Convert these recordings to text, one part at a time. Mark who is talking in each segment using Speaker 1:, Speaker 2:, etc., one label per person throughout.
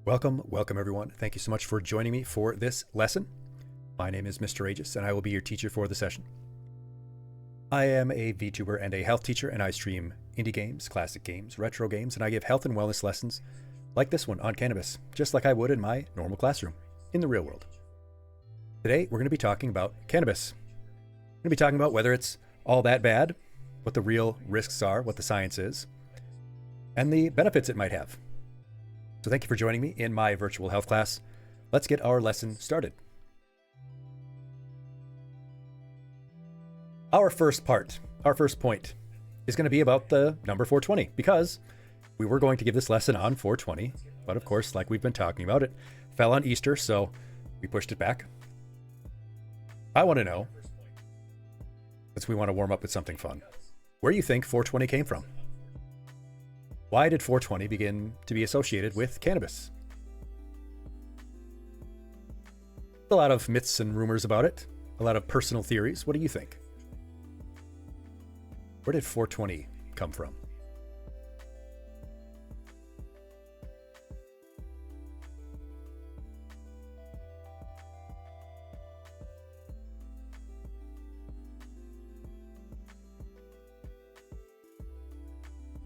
Speaker 1: Welcome everyone. Thank you so much for joining me for this lesson. My name is Mr. Aejis and I will be your teacher for the session. I am a Vtuber and a health teacher, and I stream indie games, classic games, retro games, and I give health and wellness lessons like this one on cannabis, just like I would in my normal classroom in the real world. Today we're going to be talking about cannabis. We're going to be talking about whether it's all that bad, what the real risks are, what the science is, and the benefits it might have. So thank you for joining me in my virtual health class. Let's get our lesson started. Our first point, is going to be about the number 420, because we were going to give this lesson on 420, but of course, like we've been talking about, it fell on Easter, so we pushed it back. I want to know, since we want to warm up with something fun, where you think 420 came from? Why did 420 begin to be associated with cannabis? A lot of myths and rumors about it, a lot of personal theories. What do you think? Where did 420 come from?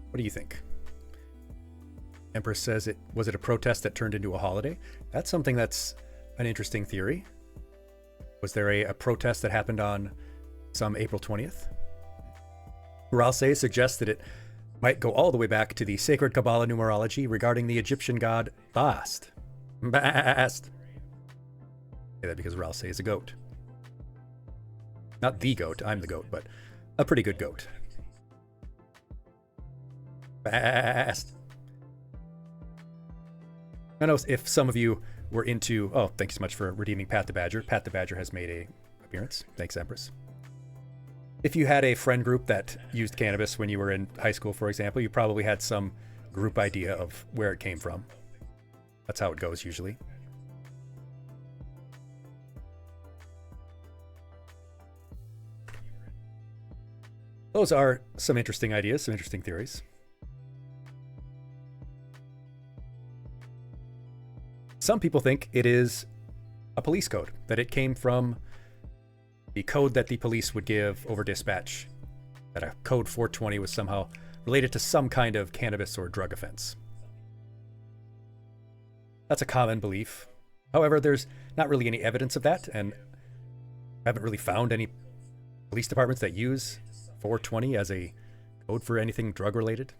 Speaker 1: What do you think? Empress says was it a protest that turned into a holiday? That's something that's an interesting theory. Was there a protest that happened on some April 20th? Ralsei suggests that it might go all the way back to the sacred Kabbalah numerology regarding the Egyptian god Bast. Bast. Say that because Ralsei is a goat. Not the goat, I'm the goat, but a pretty good goat. Bast. I know if some of you were into... Oh, thank you so much for redeeming Pat the Badger. Pat the Badger has made an appearance. Thanks, Empress. If you had a friend group that used cannabis when you were in high school, for example, you probably had some group idea of where it came from. That's how it goes usually. Those are some interesting ideas, some interesting theories. Some people think it is a police code, that it came from the code that the police would give over dispatch, that a code 420 was somehow related to some kind of cannabis or drug offense. That's a common belief. However, there's not really any evidence of that, and I haven't really found any police departments that use 420 as a code for anything drug related.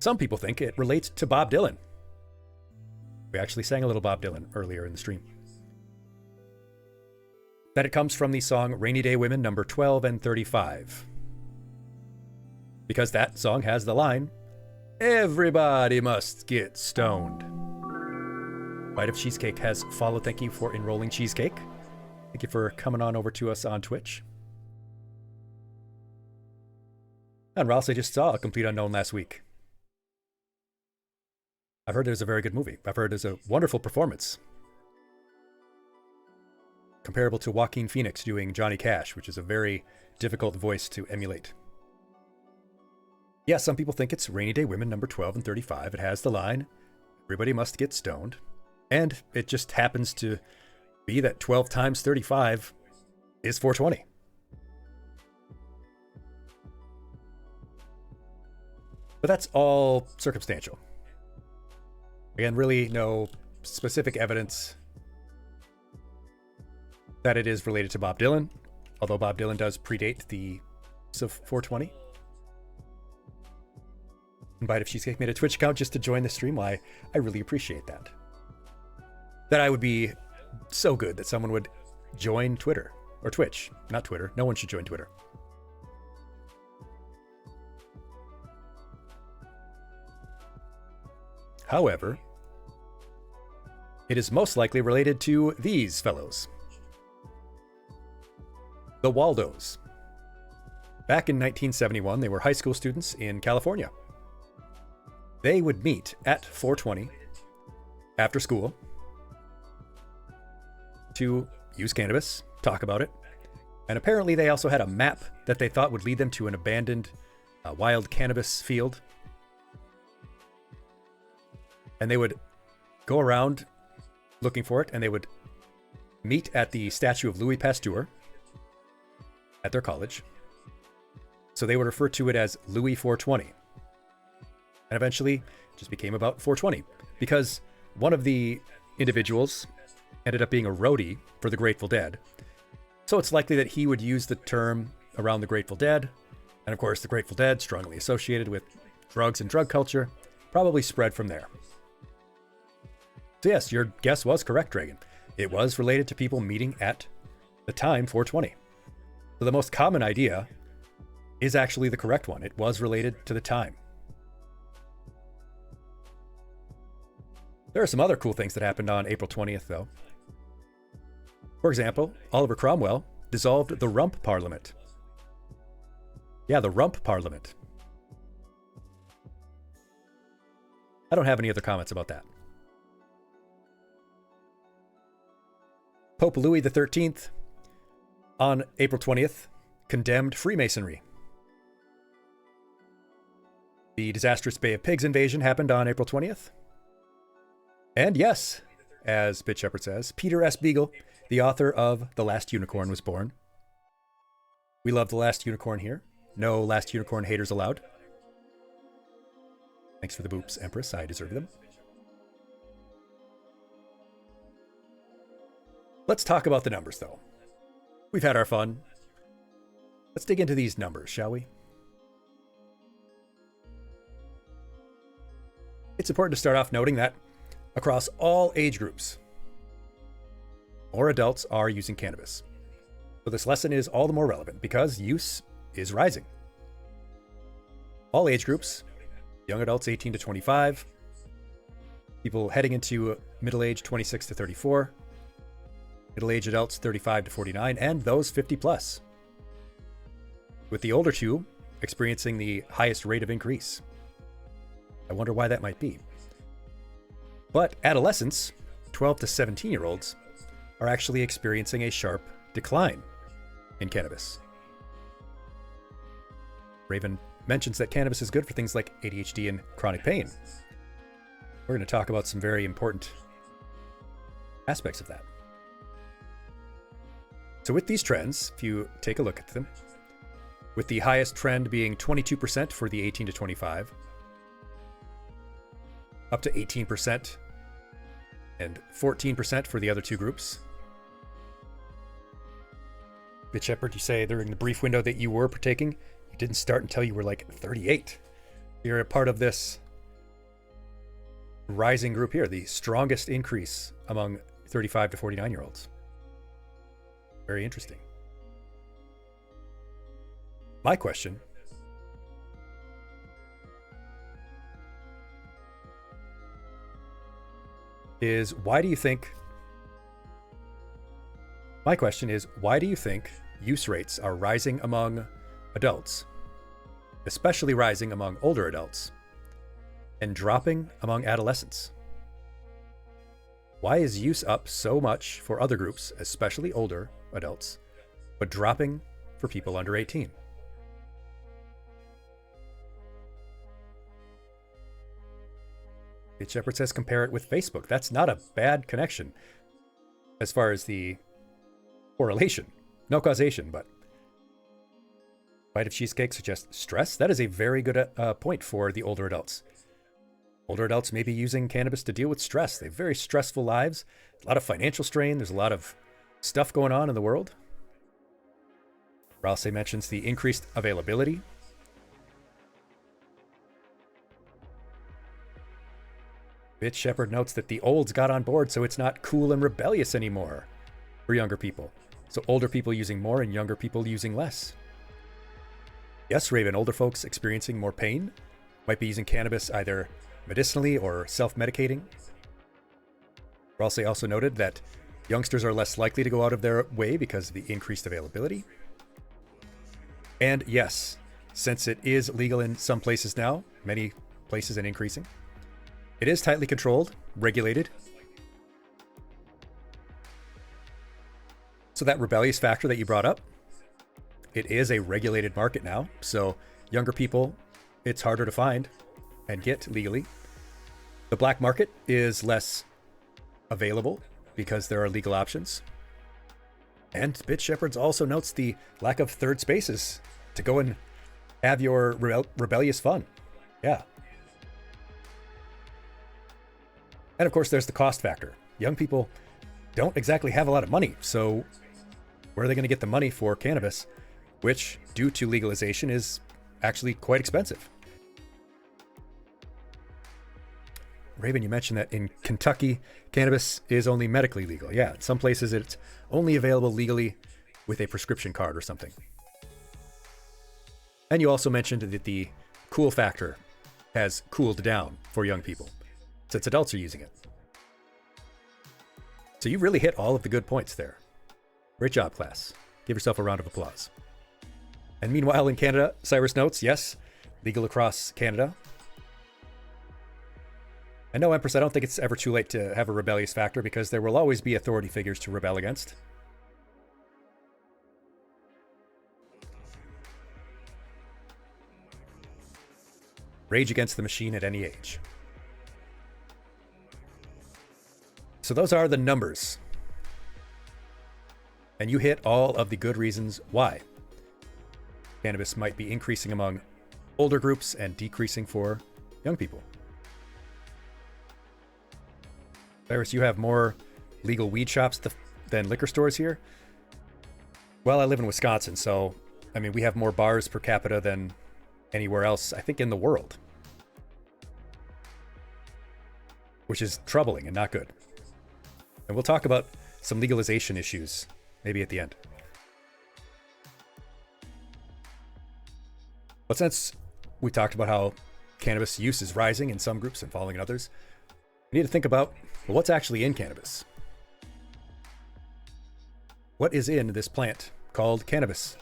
Speaker 1: Some people think it relates to Bob Dylan. We actually sang a little Bob Dylan earlier in the stream. That it comes from the song Rainy Day Women number 12 and 35. Because that song has the line, "Everybody must get stoned." Bite of Cheesecake has followed. Thank you for enrolling, Cheesecake. Thank you for coming on over to us on Twitch. And Ross, I just saw A Complete Unknown last week. I've heard there's a very good movie. I've heard there's a wonderful performance. Comparable to Joaquin Phoenix doing Johnny Cash, which is a very difficult voice to emulate. Yeah, some people think it's Rainy Day Women number 12 and 35. It has the line, "Everybody must get stoned." And it just happens to be that 12 times 35 is 420. But that's all circumstantial. Again, really no specific evidence that it is related to Bob Dylan, although Bob Dylan does predate the use of 420. And Bite of Cheesecake made a Twitch account just to join the stream. Why, I really appreciate that. That I would be so good that someone would join Twitter, or Twitch, not Twitter. No one should join Twitter. However, it is most likely related to these fellows. The Waldos. Back in 1971, they were high school students in California. They would meet at 420 after school to use cannabis, talk about it, and apparently they also had a map that they thought would lead them to an abandoned wild cannabis field. and they would go around looking for it, and they would meet at the statue of Louis Pasteur at their college. So they would refer to it as Louis 420. And eventually it just became about 420 because one of the individuals ended up being a roadie for the Grateful Dead. So it's likely that he would use the term around the Grateful Dead. And of course, the Grateful Dead, strongly associated with drugs and drug culture, probably spread from there. So yes, your guess was correct, Dragon. It was related to people meeting at the time 420. So the most common idea is actually the correct one. It was related to the time. There are some other cool things that happened on April 20th, though. For example, Oliver Cromwell dissolved the Rump Parliament. Yeah, the Rump Parliament. I don't have any other comments about that. Pope Louis XIII, on April 20th, condemned Freemasonry. The disastrous Bay of Pigs invasion happened on April 20th. And yes, as Bit Shepherd says, Peter S. Beagle, the author of The Last Unicorn, was born. We love The Last Unicorn here. No Last Unicorn haters allowed. Thanks for the boops, Empress. I deserve them. Let's talk about the numbers, though. We've had our fun. Let's dig into these numbers, shall we? It's important to start off noting that across all age groups, more adults are using cannabis. So this lesson is all the more relevant because use is rising. All age groups, young adults 18 to 25, people heading into middle age 26 to 34, middle-aged adults 35 to 49, and those 50 plus. With the older two experiencing the highest rate of increase. I wonder why that might be. But adolescents, 12 to 17-year-olds, are actually experiencing a sharp decline in cannabis. Raven mentions that cannabis is good for things like ADHD and chronic pain. We're going to talk about some very important aspects of that. So with these trends, if you take a look at them, with the highest trend being 22% for the 18 to 25, up to 18% and 14% for the other two groups. Bit Shepherd, you say during the brief window that you were partaking, you didn't start until you were like 38. You're a part of this rising group here, the strongest increase among 35 to 49-year-olds. Very interesting. My question is, why do you think use rates are rising among adults, especially rising among older adults, and dropping among adolescents? Why is use up so much for other groups, especially older adults, but dropping for people under 18? Bit Shepherd says compare it with Facebook. That's not a bad connection as far as the correlation. No causation, but bite of cheesecake suggests stress. That is a very good point for the older adults. Older adults may be using cannabis to deal with stress. They have very stressful lives, a lot of financial strain. There's a lot of stuff going on in the world. Ralsei mentions the increased availability. Bit Shepherd notes that the olds got on board, so it's not cool and rebellious anymore for younger people. So older people using more and younger people using less. Yes, Raven, older folks experiencing more pain might be using cannabis either medicinally or self-medicating. Ralsei also noted that youngsters are less likely to go out of their way because of the increased availability. And yes, since it is legal in some places now, many places and increasing, it is tightly controlled, regulated. So that rebellious factor that you brought up, it is a regulated market now. So younger people, it's harder to find and get legally. The black market is less available because there are legal options. And Bit Shepherds also notes the lack of third spaces to go and have your rebellious fun. Yeah. And of course, there's the cost factor. Young people don't exactly have a lot of money, so where are they going to get the money for cannabis, which, due to legalization, is actually quite expensive? Raven, you mentioned that in Kentucky, cannabis is only medically legal. Yeah, in some places it's only available legally with a prescription card or something. And you also mentioned that the cool factor has cooled down for young people since adults are using it. So you really hit all of the good points there. Great job, class. Give yourself a round of applause. And meanwhile in Canada, Cyrus notes, yes, legal across Canada. And no, Empress, I don't think it's ever too late to have a rebellious factor because there will always be authority figures to rebel against. Rage against the machine at any age. So those are the numbers. And you hit all of the good reasons why cannabis might be increasing among older groups and decreasing for young people. Cyrus, you have more legal weed shops than liquor stores here? Well, I live in Wisconsin, so, I mean, we have more bars per capita than anywhere else, I think, in the world. Which is troubling and not good. And we'll talk about some legalization issues, maybe at the end. But since we talked about how cannabis use is rising in some groups and falling in others, we need to think about, well, what's actually in cannabis? What is in this plant called cannabis?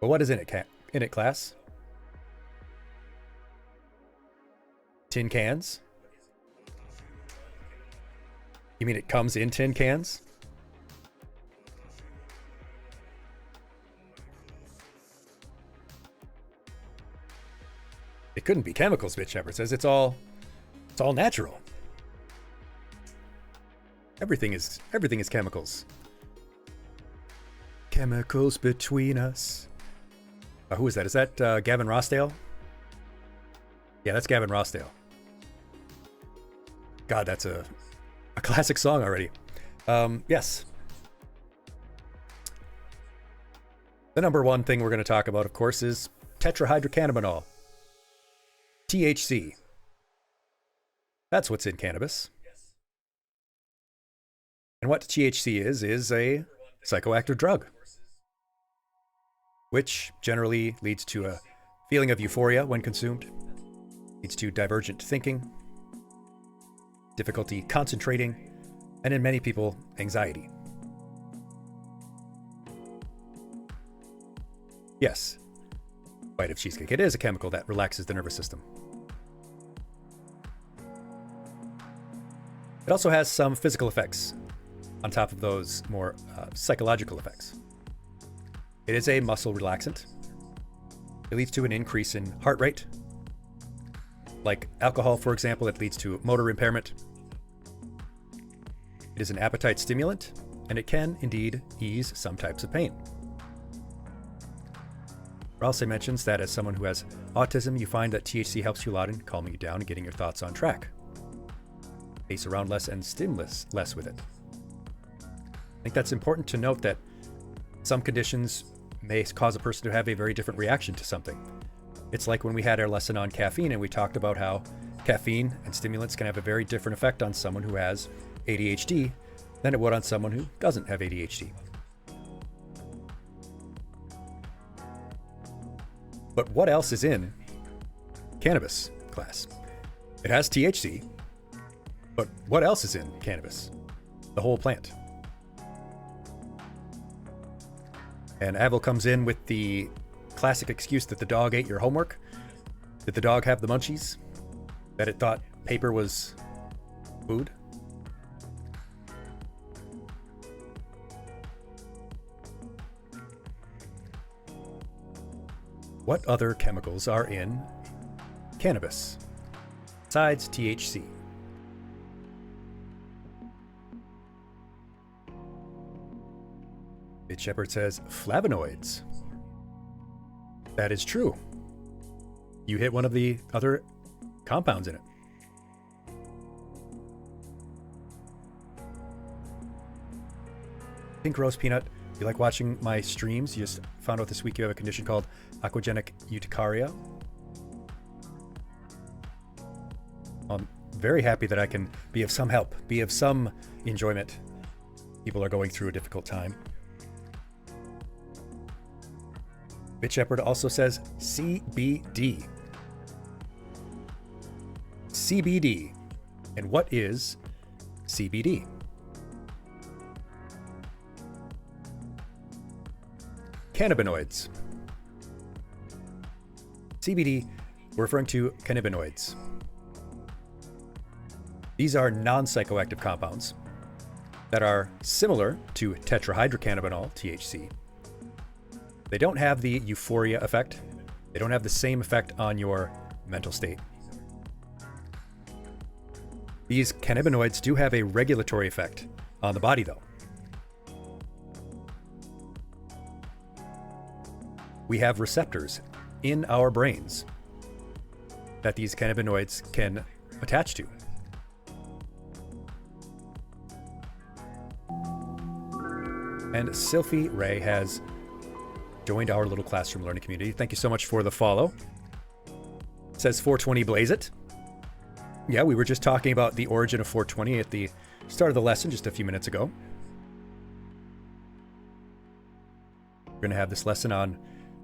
Speaker 1: Well, what is in it, class? Tin cans? You mean it comes in tin cans? It couldn't be chemicals, Bit Shepherd says. It's all natural. Everything is chemicals. Chemicals between us. Who is that? Is that Gavin Rossdale? Yeah, that's Gavin Rossdale. God, that's a classic song already. Yes. The number one thing we're going to talk about, of course, is tetrahydrocannabinol. THC. That's what's in cannabis. And what THC is a psychoactive drug, which generally leads to a feeling of euphoria when consumed, leads to divergent thinking, difficulty concentrating, and in many people, anxiety. Yes, bite of cheesecake. It is a chemical that relaxes the nervous system. It also has some physical effects on top of those more psychological effects. It is a muscle relaxant. It leads to an increase in heart rate. Like alcohol, for example, it leads to motor impairment. It is an appetite stimulant, and it can indeed ease some types of pain. Ralsei mentions that as someone who has autism, you find that THC helps you a lot in calming you down and getting your thoughts on track. Pace around less and stimulus less with it. I think that's important to note that some conditions may cause a person to have a very different reaction to something. It's like when we had our lesson on caffeine and we talked about how caffeine and stimulants can have a very different effect on someone who has ADHD than it would on someone who doesn't have ADHD. But what else is in cannabis, class? It has THC, but what else is in cannabis? The whole plant. And Avil comes in with the classic excuse that the dog ate your homework. Did the dog have the munchies? That it thought paper was food? What other chemicals are in cannabis besides THC? Bit Shepherd says flavonoids. That is true. You hit one of the other compounds in it. Pink Rose Peanut, you like watching my streams? You just found out this week you have a condition called aquagenic urticaria. I'm very happy that I can be of some help, be of some enjoyment. People are going through a difficult time. Bit Shepherd also says CBD. CBD. And what is CBD? Cannabinoids. CBD, we're referring to cannabinoids. These are non-psychoactive compounds that are similar to tetrahydrocannabinol, THC. They don't have the euphoria effect. They don't have the same effect on your mental state. These cannabinoids do have a regulatory effect on the body, though. We have receptors in our brains that these cannabinoids can attach to. And Sylphie Ray has joined our little classroom learning community. Thank you so much for the follow. It says 420 blaze it. Yeah, we were just talking about the origin of 420 at the start of the lesson just a few minutes ago. We're going to have this lesson on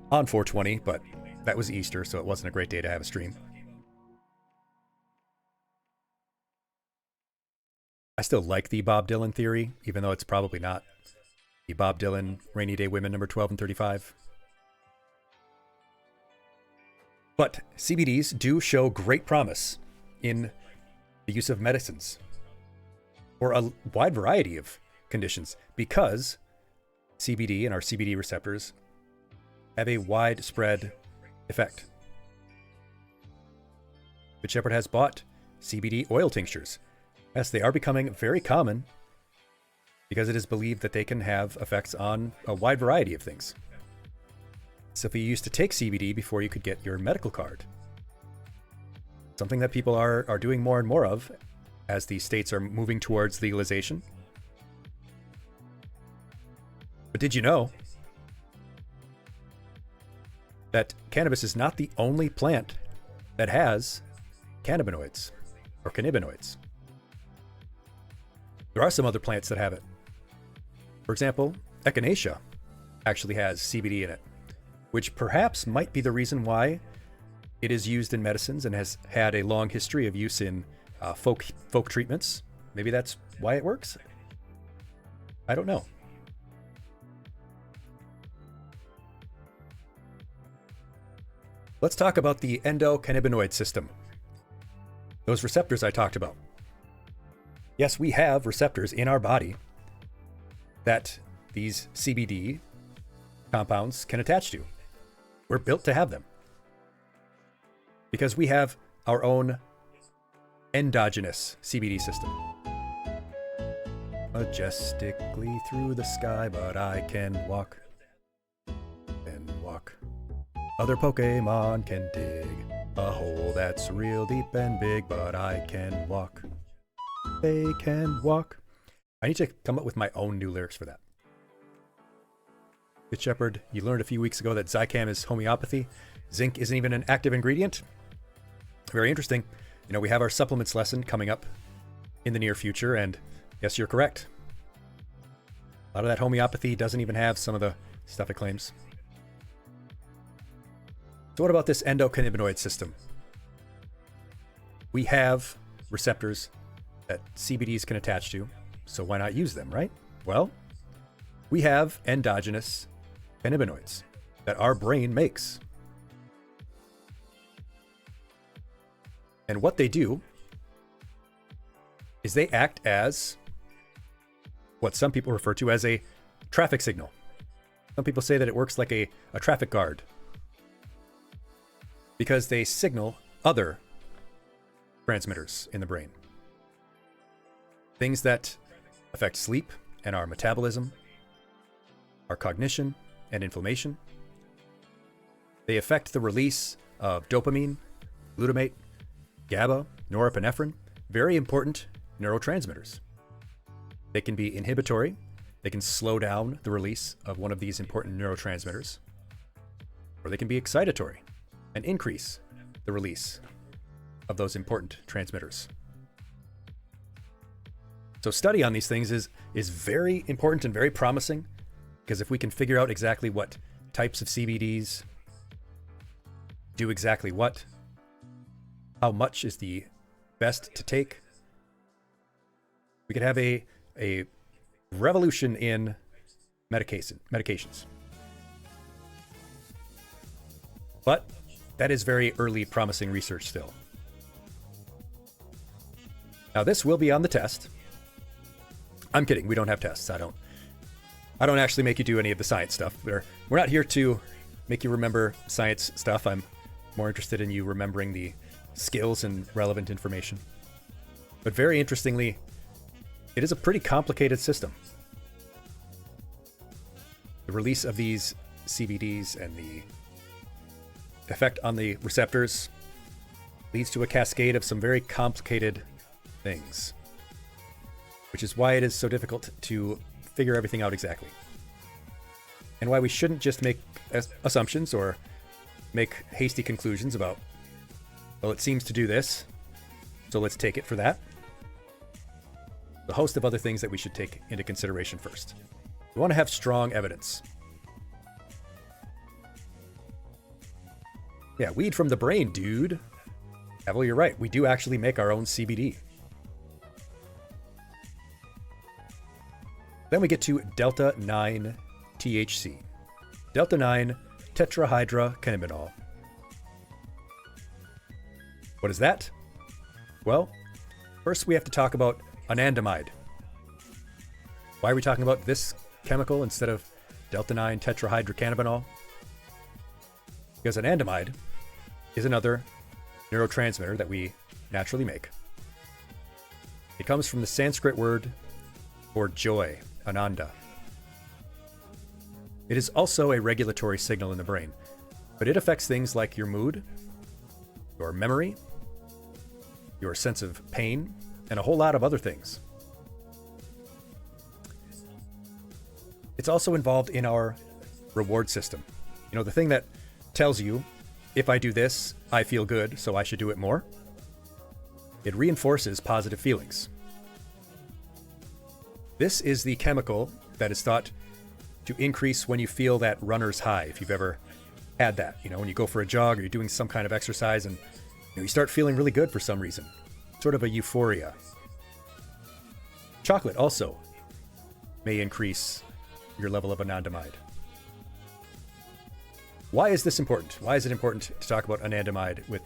Speaker 1: 420, but that was Easter, so it wasn't a great day to have a stream. I still like the Bob Dylan theory, even though it's probably not the Bob Dylan Rainy Day Women number 12 and 35. But CBDs do show great promise in the use of medicines for a wide variety of conditions because CBD and our CBD receptors have a widespread effect. Bit Shepherd has bought CBD oil tinctures. Yes, they are becoming very common because it is believed that they can have effects on a wide variety of things. So if you used to take CBD before you could get your medical card, something that people are doing more and more of as the states are moving towards legalization. But did you know that cannabis is not the only plant that has cannabinoids or cannabinoids? There are some other plants that have it. For example, echinacea actually has CBD in it, which perhaps might be the reason why it is used in medicines and has had a long history of use in folk treatments. Maybe that's why it works. I don't know. Let's talk about the endocannabinoid system. Those receptors I talked about. Yes, we have receptors in our body that these CBD compounds can attach to. We're built to have them because we have our own endogenous CBD system. Majestically through the sky, but I can walk and walk. Other Pokemon can dig a hole that's real deep and big, but I can walk. They can walk. I need to come up with my own new lyrics for that. Bit Shepherd, you learned a few weeks ago that Zicam is homeopathy. Zinc isn't even an active ingredient. Very interesting. You know, we have our supplements lesson coming up in the near future, and yes, you're correct. A lot of that homeopathy doesn't even have some of the stuff it claims. So what about this endocannabinoid system? We have receptors that CBDs can attach to, so why not use them, right? Well, we have endogenous cannabinoids that our brain makes. And what they do is they act as what some people refer to as a traffic signal. Some people say that it works like a traffic guard because they signal other transmitters in the brain. Things that affect sleep and our metabolism, our cognition and inflammation. They affect the release of dopamine, glutamate, GABA, norepinephrine, very important neurotransmitters. They can be inhibitory. They can slow down the release of one of these important neurotransmitters. Or they can be excitatory and increase the release of those important transmitters. So study on these things is very important and very promising, because if we can figure out exactly what types of CBDs do exactly what, how much is the best to take, we could have a revolution in medications. But that is very early promising research still. Now this will be on the test. I'm kidding, we don't have tests. I don't actually make you do any of the science stuff. We're not here to make you remember science stuff. I'm more interested in you remembering the skills and relevant information. But very interestingly, it is a pretty complicated system. The release of these CBDs and the effect on the receptors leads to a cascade of some very complicated things, which is why it is so difficult to figure everything out exactly. And why we shouldn't just make assumptions or make hasty conclusions about, well, it seems to do this, so let's take it for that. The host of other things that we should take into consideration first. We want to have strong evidence. Yeah, weed from the brain, dude. Yeah, well, you're right. We do actually make our own CBD. Then we get to delta 9 THC. Delta 9 tetrahydrocannabinol. What is that? Well, first we have to talk about anandamide. Why are we talking about this chemical instead of delta 9 tetrahydrocannabinol? Because anandamide is another neurotransmitter that we naturally make. It comes from the Sanskrit word for joy, ananda. It is also a regulatory signal in the brain, but it affects things like your mood, your memory, your sense of pain, and a whole lot of other things. It's also involved in our reward system. You know, the thing that tells you, if I do this, I feel good, so I should do it more. It reinforces positive feelings. This is the chemical that is thought to increase when you feel that runner's high, if you've ever had that. You know, when you go for a jog or you're doing some kind of exercise and you start feeling really good for some reason. Sort of a euphoria. Chocolate also may increase your level of anandamide. Why is this important? Why is it important to talk about anandamide with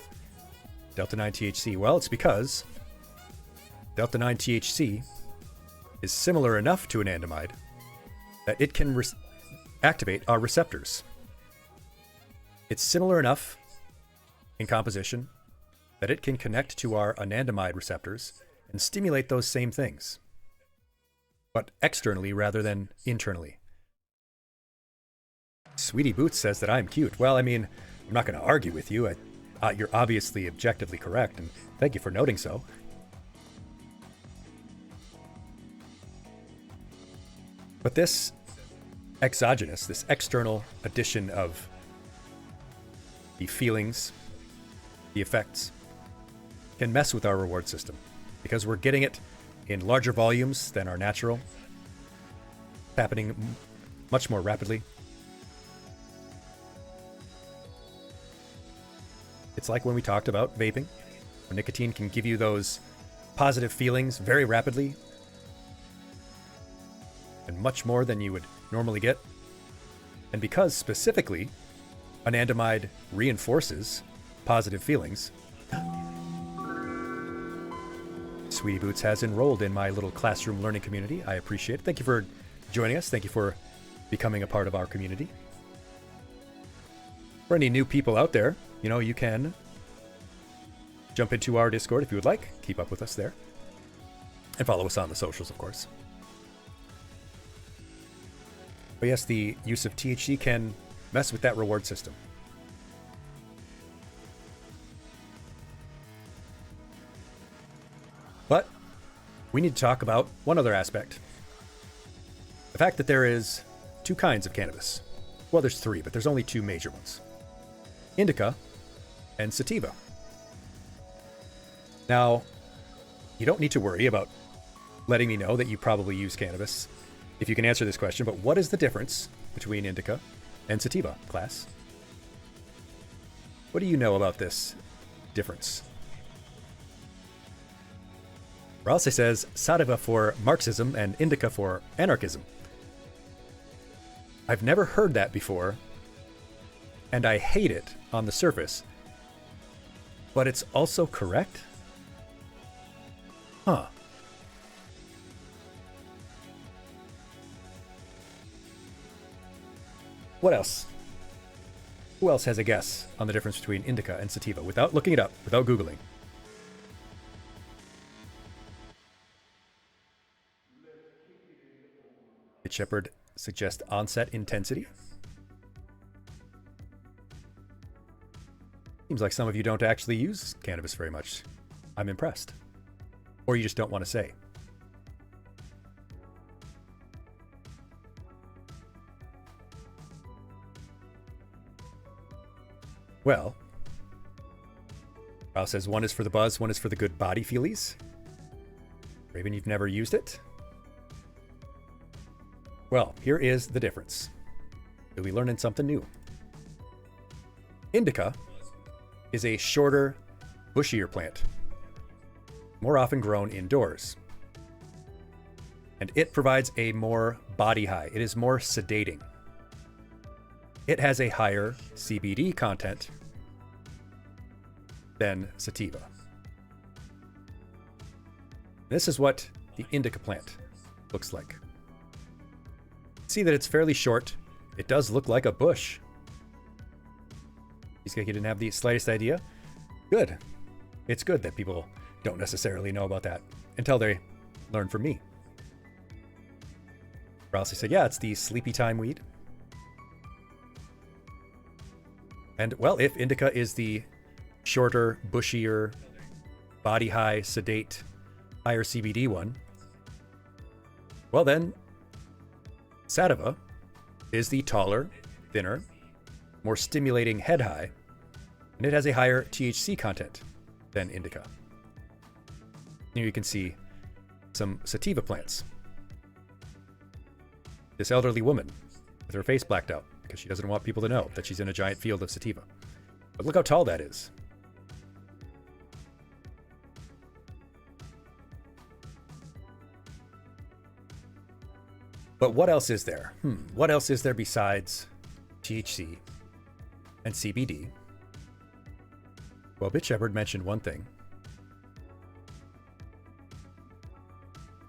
Speaker 1: delta 9 THC? Well, it's because delta 9 THC is similar enough to anandamide that it can activate our receptors. It's similar enough in composition that it can connect to our anandamide receptors and stimulate those same things, but externally rather than internally. Sweetie Boots says that I'm cute. Well, I mean, I'm not going to argue with you. You're obviously objectively correct, and thank you for noting so. But this exogenous, this external addition of the feelings, the effects, can mess with our reward system because we're getting it in larger volumes than our natural, happening much more rapidly. It's like when we talked about vaping, where nicotine can give you those positive feelings very rapidly and much more than you would normally get. And because specifically anandamide reinforces positive feelings, Sweetie Boots has enrolled in my little classroom learning community. I appreciate it. Thank you for joining us. Thank you for becoming a part of our community. For any new people out there, you know, you can jump into our Discord if you would like. Keep up with us there. And follow us on the socials, of course. But yes, the use of THC can mess with that reward system. But we need to talk about one other aspect. The fact that there is two kinds of cannabis. Well, there's three, but there's only two major ones. Indica and sativa. Now, you don't need to worry about letting me know that you probably use cannabis if you can answer this question, but what is the difference between indica and sativa, class? What do you know about this difference? Ralsei says sativa for Marxism and indica for anarchism. I've never heard that before, and I hate it on the surface. But it's also correct? Huh. What else? Who else has a guess on the difference between indica and sativa without looking it up, without Googling? Shepherd suggests onset intensity. Seems like some of you don't actually use cannabis very much. I'm impressed. Or you just don't want to say. Well, Kyle says one is for the buzz, one is for the good body feelies. Raven, you've never used it? Well, here is the difference. You'll be learning something new. Indica is a shorter, bushier plant, more often grown indoors. And it provides a more body high. It is more sedating. It has a higher CBD content than sativa. This is what the indica plant looks like. See that it's fairly short. It does look like a bush. You didn't have the slightest idea? Good. It's good that people don't necessarily know about that until they learn from me. Ralsei said, yeah, it's the sleepy time weed. And, well, if indica is the shorter, bushier, body high, sedate, higher CBD one, well then, sativa is the taller, thinner, more stimulating head high, and it has a higher THC content than indica. Here you can see some sativa plants. This elderly woman with her face blacked out because she doesn't want people to know that she's in a giant field of sativa. But look how tall that is. But what else is there? What else is there besides THC and CBD? Well, Bitch Shepherd mentioned one thing.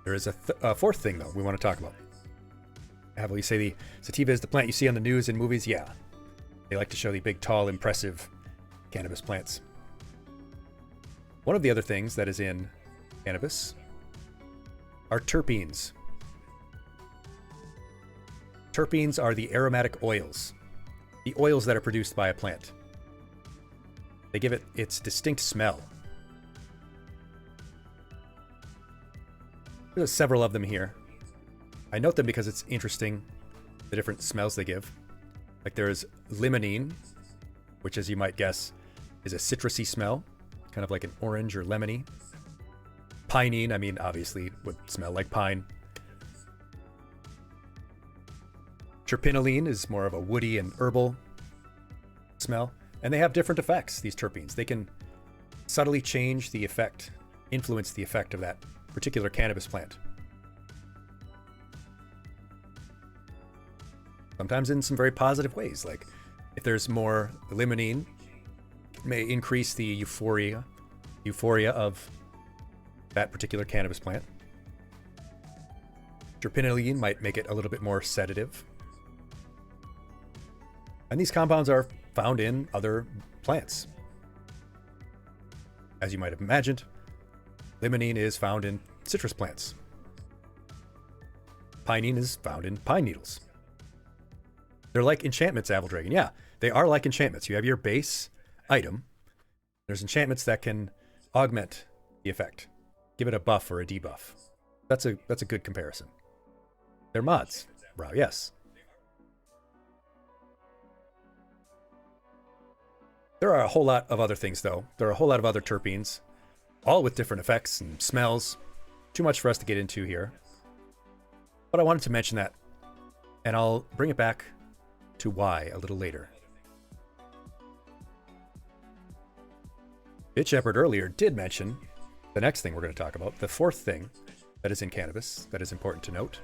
Speaker 1: There is a fourth thing, though, we want to talk about. Will you say the sativa is the plant you see on the news and movies? Yeah. They like to show the big, tall, impressive cannabis plants. One of the other things that is in cannabis are terpenes. Terpenes are the aromatic oils, the oils that are produced by a plant. They give it its distinct smell. There's several of them here. I note them because it's interesting, the different smells they give. Like there's limonene, which as you might guess, is a citrusy smell, kind of like an orange or lemony. Pinene, I mean, obviously would smell like pine. Terpinolene is more of a woody and herbal smell. And they have different effects, these terpenes. They can subtly change the effect, influence the effect of that particular cannabis plant. Sometimes in some very positive ways, like if there's more limonene, it may increase the euphoria of that particular cannabis plant. Terpinolene might make it a little bit more sedative. And these compounds are found in other plants. as you might have imagined, limonene is found in citrus plants. Pinene is found in pine needles. They're like enchantments, Apple Dragon. Yeah, they are like enchantments. You have your base item. There's enchantments that can augment the effect, give it a buff or a debuff. That's a good comparison. They're mods. Wow, yes. There are a whole lot of other things, though. There are a whole lot of other terpenes, all with different effects and smells. Too much for us to get into here. But I wanted to mention that, and I'll bring it back to why a little later. Bit Shepherd earlier did mention the next thing we're going to talk about, the fourth thing that is in cannabis that is important to note,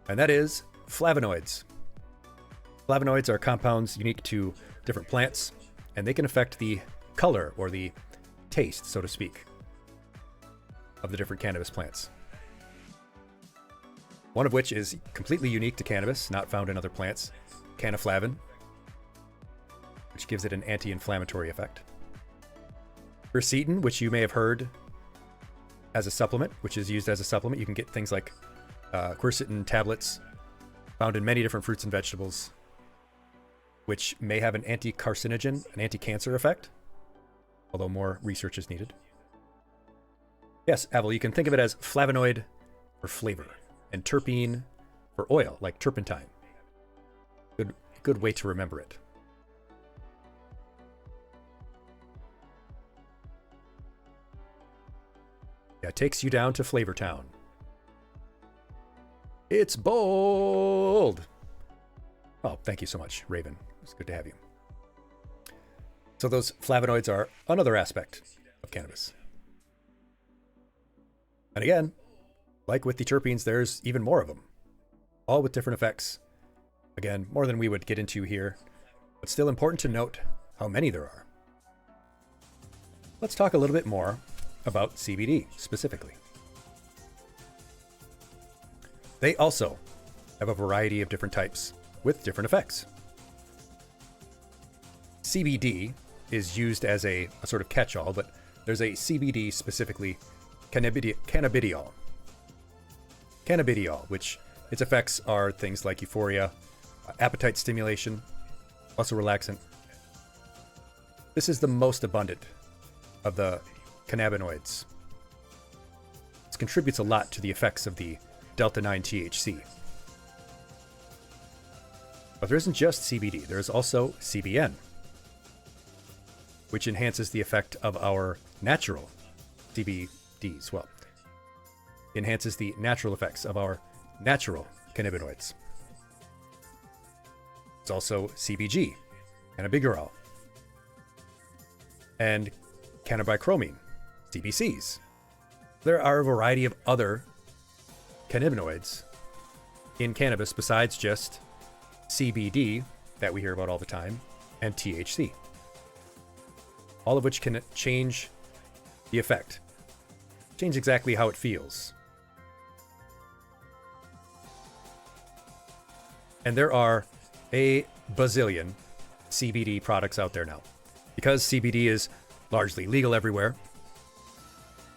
Speaker 1: and that is flavonoids. Flavonoids are compounds unique to different plants, and they can affect the color or the taste, so to speak, of the different cannabis plants. One of which is completely unique to cannabis, not found in other plants, cannaflavin, which gives it an anti-inflammatory effect. Quercetin, which you may have heard as a supplement, which is used as a supplement. You can get things like quercetin tablets found in many different fruits and vegetables, which may have an anti-carcinogen, an anti-cancer effect, although more research is needed. Yes, Avel, you can think of it as flavonoid for flavor, and terpene for oil, like turpentine. Good way to remember it. Yeah, it takes you down to Flavor Town. It's bold! Oh, thank you so much, Raven. It's good to have you. So those flavonoids are another aspect of cannabis. And again, like with the terpenes, there's even more of them, all with different effects. Again, more than we would get into here, but still important to note how many there are. Let's talk a little bit more about CBD specifically. They also have a variety of different types with different effects. CBD is used as a sort of catch-all, but there's a CBD specifically, cannabidiol. Cannabidiol, which its effects are things like euphoria, appetite stimulation, also relaxant. This is the most abundant of the cannabinoids. This contributes a lot to the effects of the delta-9 THC. But there isn't just CBD, there's also CBN, which enhances the effect of our natural CBDs. Well, enhances the natural effects of our natural cannabinoids. It's also CBG, cannabigerol, and cannabichromene, CBCs. There are a variety of other cannabinoids in cannabis besides just CBD that we hear about all the time and THC. All of which can change the effect, change exactly how it feels. And there are a bazillion CBD products out there now. Because CBD is largely legal everywhere,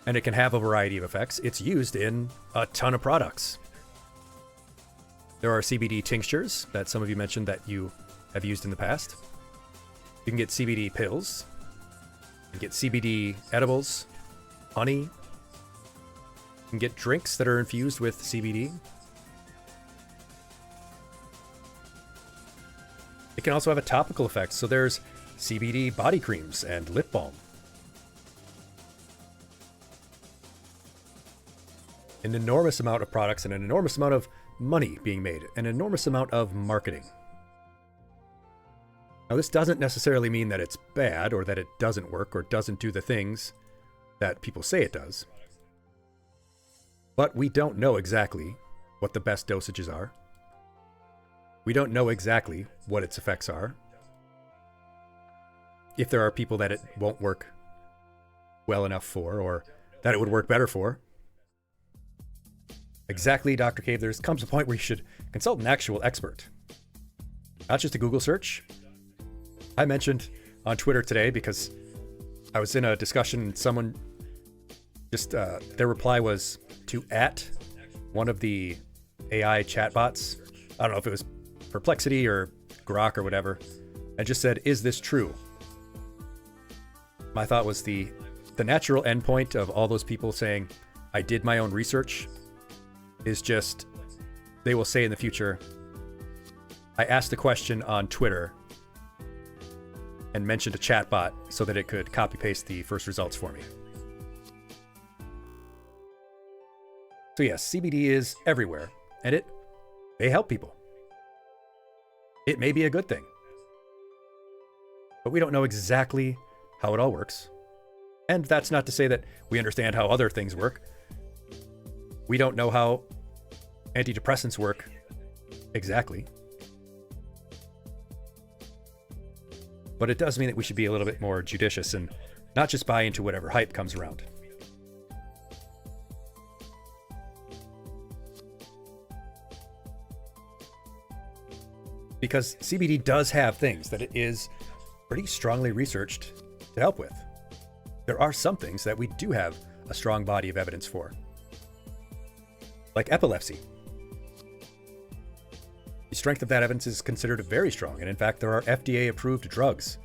Speaker 1: and it can have a variety of effects, it's used in a ton of products. There are CBD tinctures that some of you mentioned that you have used in the past. You can get CBD pills. You can get CBD edibles, honey. You can get drinks that are infused with CBD. It can also have a topical effect, so there's CBD body creams and lip balm. An enormous amount of products and an enormous amount of money being made, an enormous amount of marketing. Now, this doesn't necessarily mean that it's bad or that it doesn't work or doesn't do the things that people say it does. But we don't know exactly what the best dosages are. We don't know exactly what its effects are. If there are people that it won't work well enough for, or that it would work better for. Exactly, Dr. Cave, there comes a point where you should consult an actual expert. Not just a Google search. I mentioned on Twitter today, because I was in a discussion and someone just, their reply was to at one of the AI chatbots. I don't know if it was Perplexity or Grok or whatever, and just said, "Is this true?" My thought was the natural endpoint of all those people saying, "I did my own research," is just, they will say in the future, "I asked a question on Twitter and mentioned a chatbot so that it could copy paste the first results for me." So yes, CBD is everywhere, and they help people. It may be a good thing, but we don't know exactly how it all works. And that's not to say that we understand how other things work. We don't know how antidepressants work exactly. But it does mean that we should be a little bit more judicious and not just buy into whatever hype comes around. Because CBD does have things that it is pretty strongly researched to help with. There are some things that we do have a strong body of evidence for, like epilepsy. The strength of that evidence is considered very strong, and in fact, there are FDA-approved drugs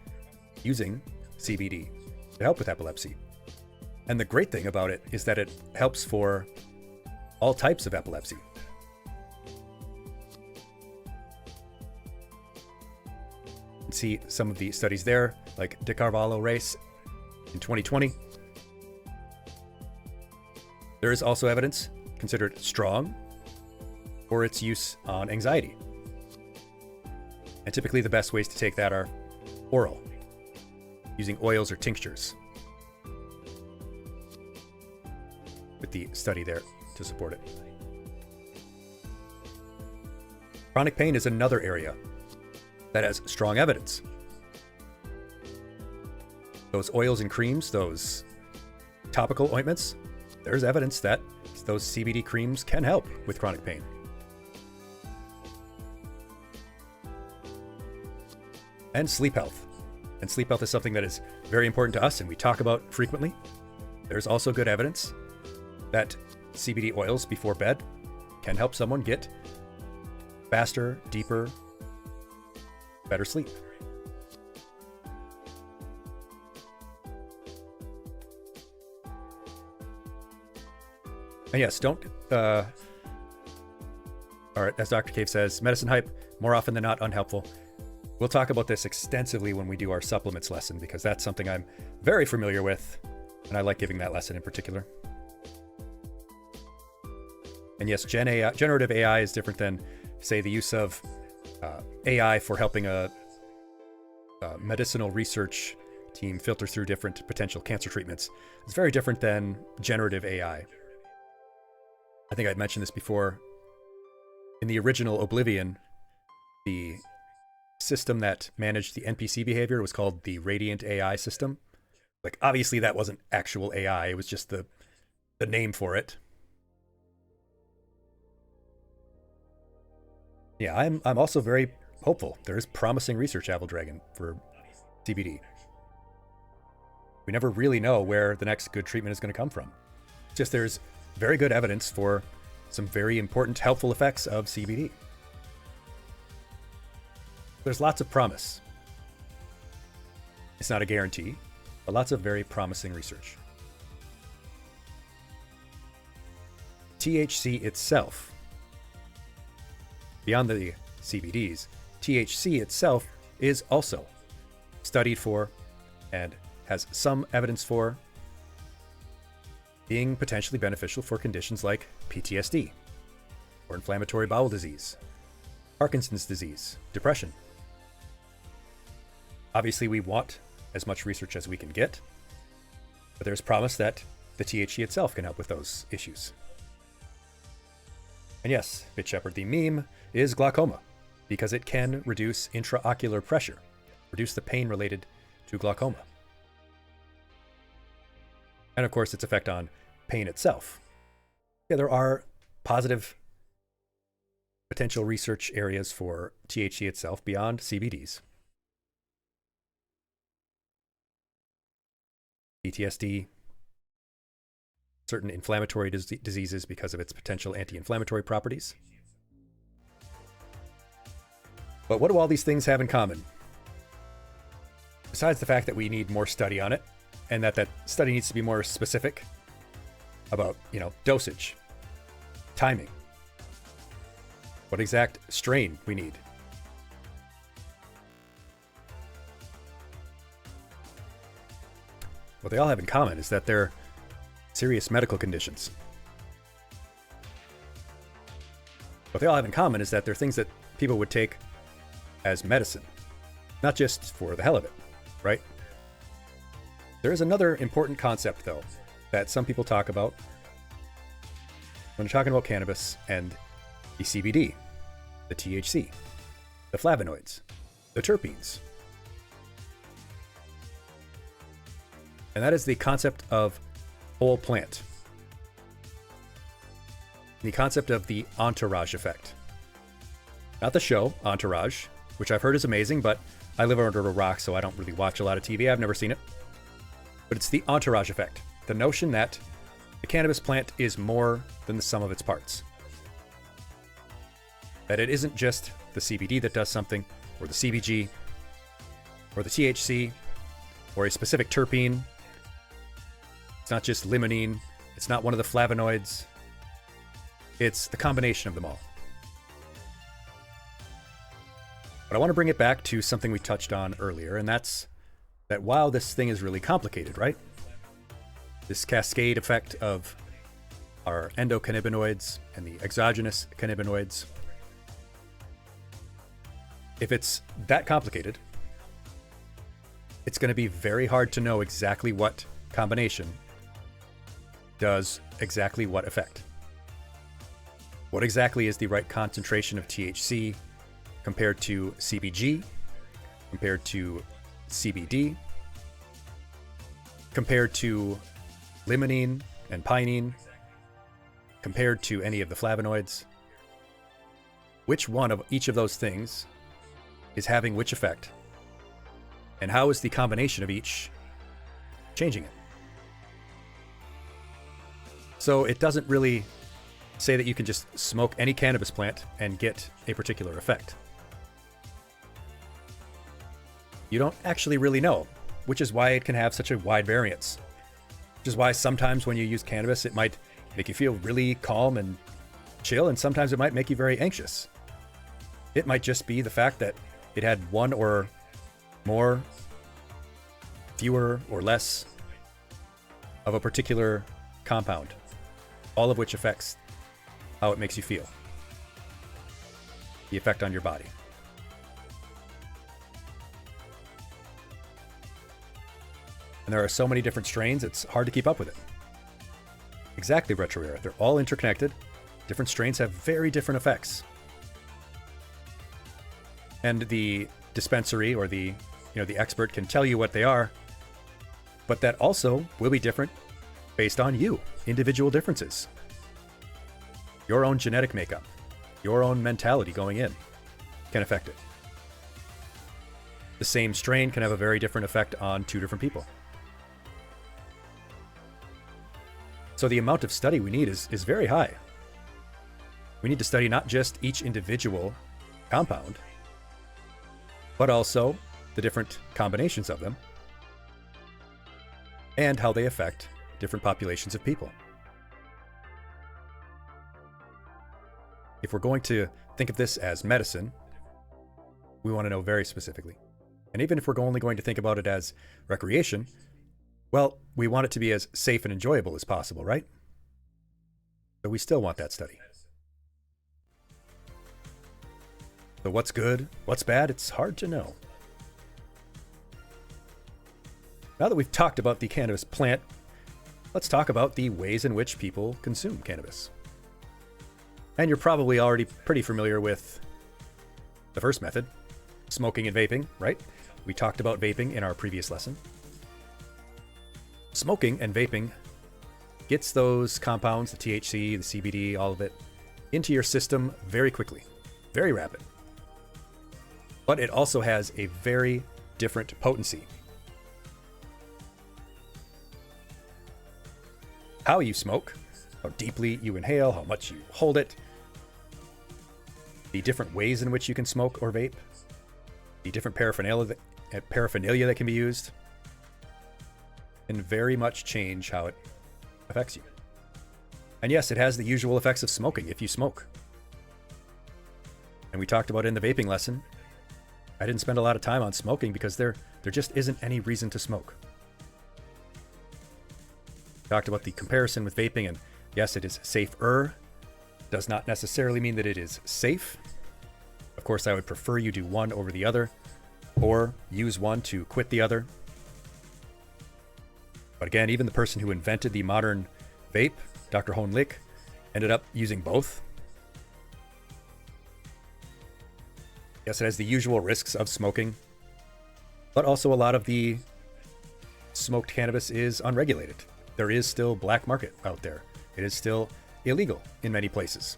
Speaker 1: using CBD to help with epilepsy. And the great thing about it is that it helps for all types of epilepsy. See some of the studies there, like De Carvalho race in 2020. There is also evidence considered strong for its use on anxiety. And typically the best ways to take that are oral, using oils or tinctures, with the study there to support it. Chronic pain is another area that has strong evidence. Those oils and creams, those topical ointments, there's evidence that those CBD creams can help with chronic pain. And sleep health. And sleep health is something that is very important to us and we talk about frequently. There's also good evidence that CBD oils before bed can help someone get faster, deeper, better sleep. And yes, don't, all right, as Dr. Cave says, medicine hype, more often than not, unhelpful. We'll talk about this extensively when we do our supplements lesson, because that's something I'm very familiar with, and I like giving that lesson in particular. And yes, generative AI is different than, say, the use of AI for helping a medicinal research team filter through different potential cancer treatments. It's very different than generative AI. I think I'd mentioned this before. In the original Oblivion, the system that managed the NPC behavior was called the Radiant AI system. Like, obviously that wasn't actual AI, it was just the name for it. Yeah, I'm also very hopeful. There is promising research, Apple Dragon, for CBD. We never really know where the next good treatment is going to come from. It's just there's very good evidence for some very important, helpful effects of CBD. There's lots of promise. It's not a guarantee, but lots of very promising research. THC itself, beyond the CBDs, THC itself is also studied for and has some evidence for being potentially beneficial for conditions like PTSD, or inflammatory bowel disease, Parkinson's disease, depression. Obviously, we want as much research as we can get, but there's promise that the THC itself can help with those issues. And yes, Bit Shepherd, the meme is glaucoma, because it can reduce intraocular pressure, reduce the pain related to glaucoma. And of course, its effect on pain itself. Yeah, there are positive potential research areas for THC itself beyond CBDs. PTSD, certain inflammatory diseases because of its potential anti-inflammatory properties. But what do all these things have in common? Besides the fact that we need more study on it, and that study needs to be more specific about, dosage, timing, what exact strain we need. What they all have in common is that they're serious medical conditions. What they all have in common is that they're things that people would take as medicine, not just for the hell of it, right? There is another important concept, though, that some people talk about when they're talking about cannabis and the CBD, the THC, the flavonoids, the terpenes. And that is the concept of whole plant. The concept of the entourage effect. Not the show, Entourage, which I've heard is amazing, but I live under a rock, so I don't really watch a lot of TV. I've never seen it. But it's the entourage effect. The notion that the cannabis plant is more than the sum of its parts. That it isn't just the CBD that does something, or the CBG, or the THC, or a specific terpene. It's not just limonene. It's not one of the flavonoids. It's the combination of them all. But I want to bring it back to something we touched on earlier, and that's that wow, this thing is really complicated, right? This cascade effect of our endocannabinoids and the exogenous cannabinoids. If it's that complicated, it's going to be very hard to know exactly what combination does exactly what effect. What exactly is the right concentration of THC compared to CBG, compared to CBD, compared to limonene and pinene, compared to any of the flavonoids? Which one of each of those things is having which effect? And how is the combination of each changing it? So it doesn't really say that you can just smoke any cannabis plant and get a particular effect. You don't actually really know, which is why it can have such a wide variance. Which is why sometimes when you use cannabis, it might make you feel really calm and chill, and sometimes it might make you very anxious. It might just be the fact that it had one or more, fewer or less of a particular compound, all of which affects how it makes you feel, the effect on your body. And there are so many different strains, it's hard to keep up with it. Exactly, Retro Rare. They're all interconnected. Different strains have very different effects. And the dispensary or the expert can tell you what they are, but that also will be different based on you, individual differences. Your own genetic makeup, your own mentality going in can affect it. The same strain can have a very different effect on two different people. So the amount of study we need is very high. We need to study not just each individual compound, but also the different combinations of them and how they affect different populations of people. If we're going to think of this as medicine, we want to know very specifically. And even if we're only going to think about it as recreation, well, we want it to be as safe and enjoyable as possible, right? But we still want that study. So what's good, what's bad, it's hard to know. Now that we've talked about the cannabis plant, let's talk about the ways in which people consume cannabis. And you're probably already pretty familiar with the first method, smoking and vaping, right? We talked about vaping in our previous lesson. Smoking and vaping gets those compounds, the THC, the CBD, all of it, into your system very quickly, very rapid. But it also has a very different potency. how you smoke, how deeply you inhale, how much you hold it, the different ways in which you can smoke or vape, the different paraphernalia that can be used, can very much change how it affects you. And yes, it has the usual effects of smoking if you smoke. And we talked about it in the vaping lesson. I didn't spend a lot of time on smoking because there just isn't any reason to smoke. Talked about the comparison with vaping, and yes, it is safer. Does not necessarily mean that it is safe. Of course, I would prefer you do one over the other, or use one to quit the other. But again, even the person who invented the modern vape, Dr. Hoon Lik, ended up using both. Yes, it has the usual risks of smoking, but also a lot of the smoked cannabis is unregulated. There is still black market out there. It is still illegal in many places.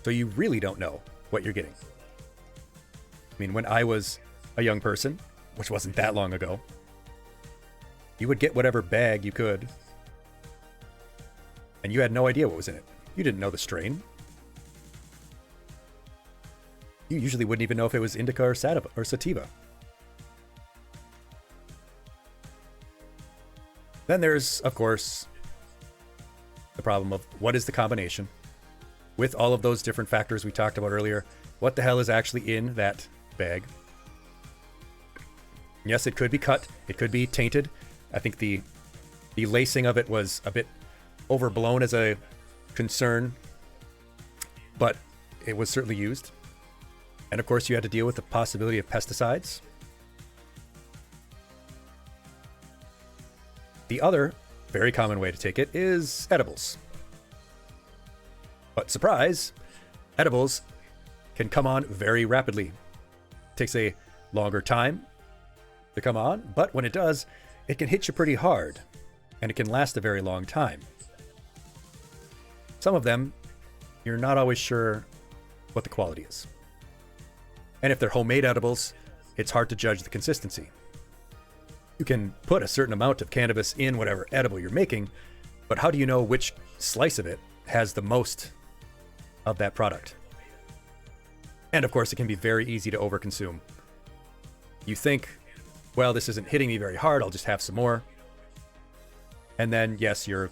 Speaker 1: So you really don't know what you're getting. I mean, when I was a young person, which wasn't that long ago, you would get whatever bag you could, and you had no idea what was in it. You didn't know the strain. You usually wouldn't even know if it was indica or sativa. Then there's, of course, the problem of what is the combination with all of those different factors we talked about earlier. What the hell is actually in that bag? Yes, it could be cut. It could be tainted. I think the lacing of it was a bit overblown as a concern, but it was certainly used. And of course, you had to deal with the possibility of pesticides. The other very common way to take it is edibles. But surprise, edibles can come on very rapidly. It takes a longer time to come on, but when it does, it can hit you pretty hard, and it can last a very long time. Some of them, you're not always sure what the quality is. And if they're homemade edibles, it's hard to judge the consistency. You can put a certain amount of cannabis in whatever edible you're making, but how do you know which slice of it has the most of that product? And of course, it can be very easy to overconsume. You think, well, this isn't hitting me very hard, I'll just have some more. And then, yes, you're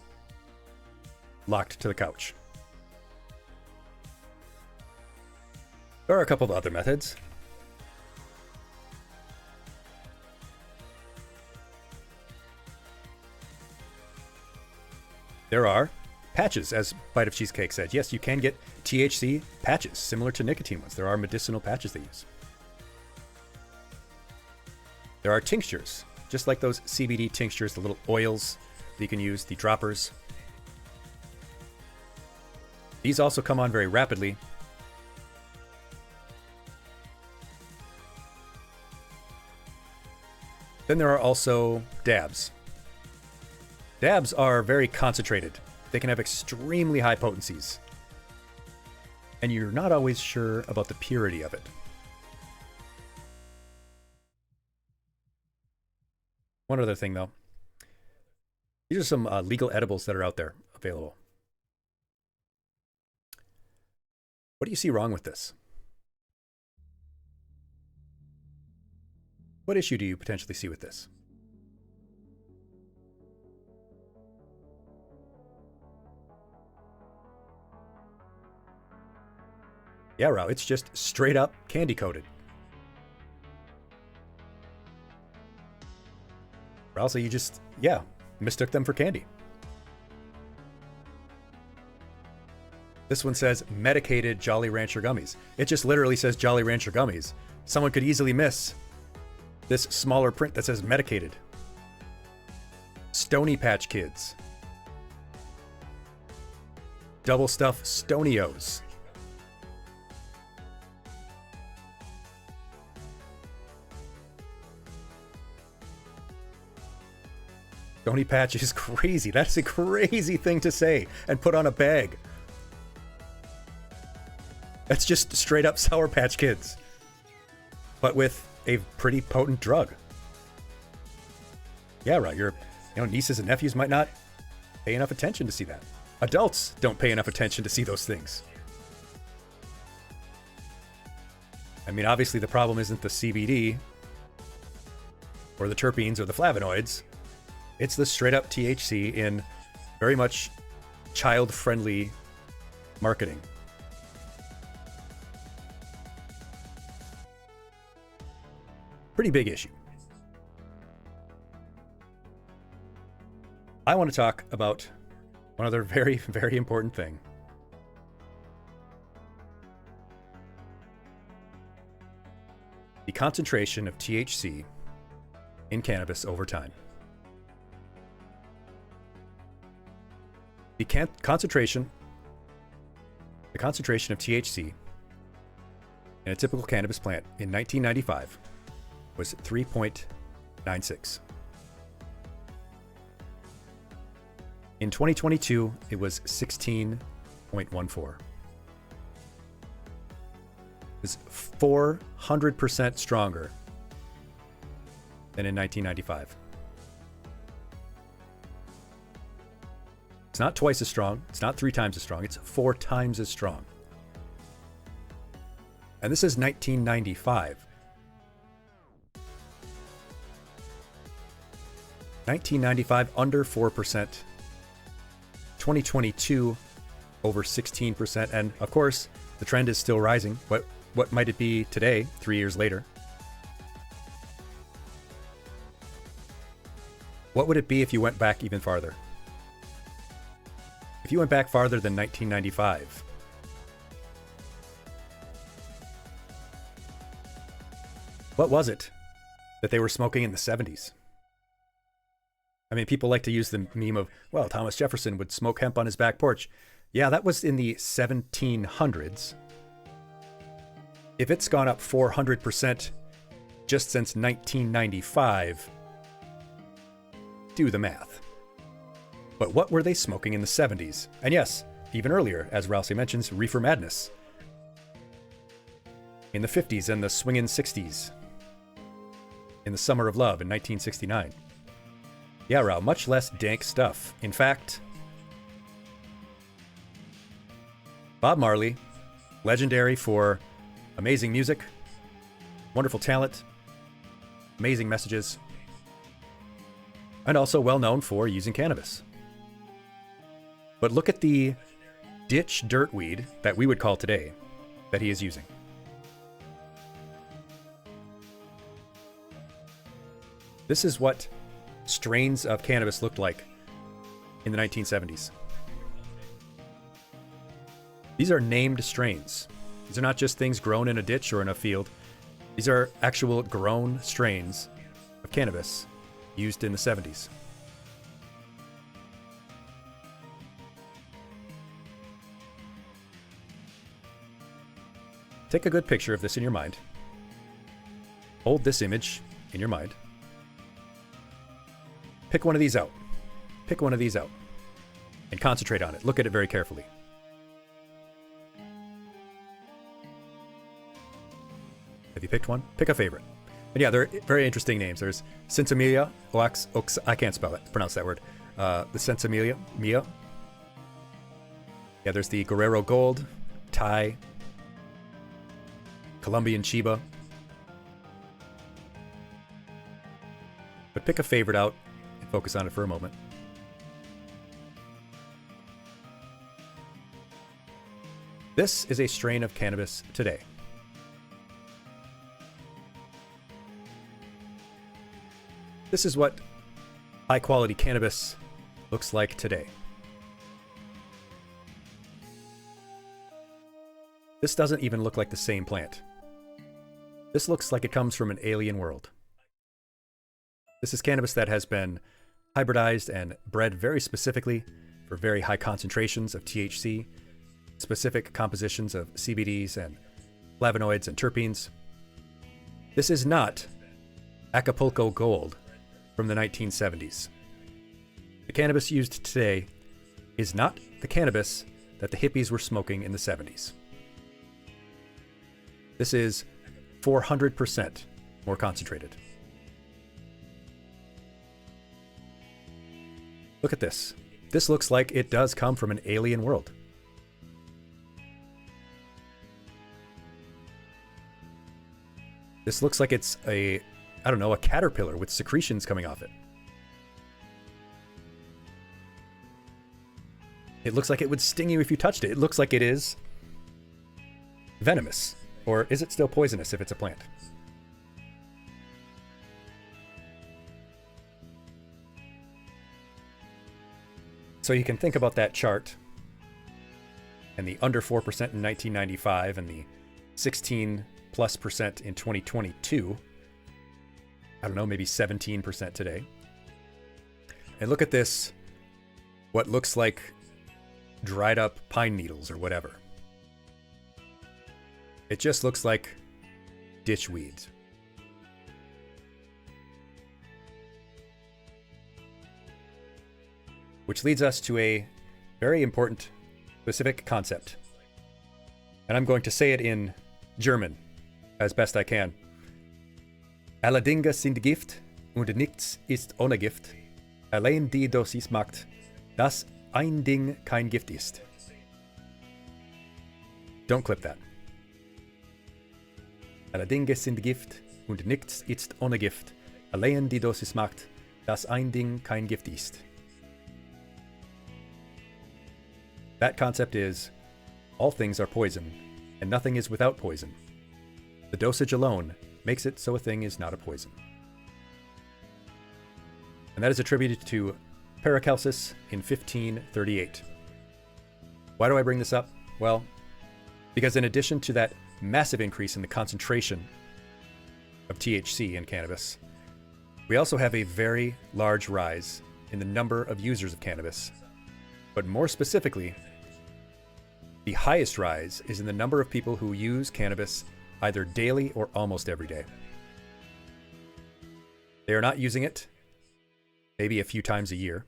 Speaker 1: locked to the couch. There are a couple of other methods. There are patches, as Bite of Cheesecake said. Yes, you can get THC patches, similar to nicotine ones. There are medicinal patches they use. There are tinctures, just like those CBD tinctures, the little oils that you can use, the droppers. These also come on very rapidly. Then there are also dabs. Dabs are very concentrated. They can have extremely high potencies. And you're not always sure about the purity of it. One other thing, though. These are some legal edibles that are out there available. What do you see wrong with this? What issue do you potentially see with this? Yeah, Rao, it's just straight up candy coated. Or also you just, mistook them for candy. This one says medicated Jolly Rancher gummies. It just literally says Jolly Rancher gummies. Someone could easily miss this smaller print that says medicated. Stony Patch Kids. Double Stuff Stonios. Stony Patch is crazy. That's a crazy thing to say and put on a bag. That's just straight up Sour Patch Kids, but with a pretty potent drug. Yeah, right. You're Nieces and nephews might not pay enough attention to see that. Adults don't pay enough attention to see those things. I mean, obviously the problem isn't the CBD or the terpenes or the flavonoids. It's the straight up THC in very much child-friendly marketing. Pretty big issue. I want to talk about one other very, very important thing. The concentration of THC in cannabis over time. The concentration of THC in a typical cannabis plant in 1995 was 3.96. In 2022, it was 16.14. It was 400% stronger than in 1995. It's not twice as strong. It's not 3 times as strong. It's 4 times as strong. And this is 1995. 1995, under 4%. 2022, over 16%. And of course, the trend is still rising. What might it be today, 3 years later? What would it be if you went back even farther? If you went back farther than 1995, what was it that they were smoking in the 70s? I mean, people like to use the meme of, well, Thomas Jefferson would smoke hemp on his back porch. Yeah, that was in the 1700s. If it's gone up 400% just since 1995, do the math. But what were they smoking in the 70s? And yes, even earlier, as Rousey mentions, reefer madness. In the 50s and the swingin' 60s. In the summer of love in 1969. Yeah, Rao, much less dank stuff. In fact, Bob Marley, legendary for amazing music, wonderful talent, amazing messages, and also well known for using cannabis. But look at the ditch dirtweed that we would call today that he is using. This is what strains of cannabis looked like in the 1970s. These are named strains. These are not just things grown in a ditch or in a field. These are actual grown strains of cannabis used in the 70s. Take a good picture of this in your mind. Hold this image in your mind. Pick one of these out. Pick one of these out. And concentrate on it. Look at it very carefully. Have you picked one? Pick a favorite. And yeah, they're very interesting names. There's Sinsemilla, I can't pronounce that word. The Sinsemilla, Mia. Yeah, there's the Guerrero Gold, Thai, Colombian Chiba. But pick a favorite out and focus on it for a moment. This is a strain of cannabis today. This is what high-quality cannabis looks like today. This doesn't even look like the same plant. This looks like it comes from an alien world. This is cannabis that has been hybridized and bred very specifically for very high concentrations of THC, specific compositions of CBDs and flavonoids and terpenes. This is not Acapulco Gold from the 1970s. The cannabis used today is not the cannabis that the hippies were smoking in the 70s. This is 400% more concentrated. Look at this. This looks like it does come from an alien world. This looks like it's a caterpillar with secretions coming off it. It looks like it would sting you if you touched it. It looks like it is venomous. Or is it still poisonous if it's a plant? So you can think about that chart and the under 4% in 1995 and the 16+% in 2022. I don't know, maybe 17% today. And look at this, what looks like dried up pine needles or whatever. It just looks like ditch weeds. Which leads us to a very important specific concept. And I'm going to say it in German as best I can. Alle Dinge sind Gift und nichts ist ohne Gift. Allein die Dosis macht, dass ein Ding kein Gift ist. Don't clip that. Alle Dinge sind Gift und nichts ist ohne Gift. Allein die Dosis macht, dass ein Ding kein Gift ist. That concept is, all things are poison, and nothing is without poison. The dosage alone makes it so a thing is not a poison. And that is attributed to Paracelsus in 1538. Why do I bring this up? Well, because in addition to that massive increase in the concentration of THC in cannabis, we also have a very large rise in the number of users of cannabis. But more specifically, the highest rise is in the number of people who use cannabis either daily or almost every day. They are not using it maybe a few times a year,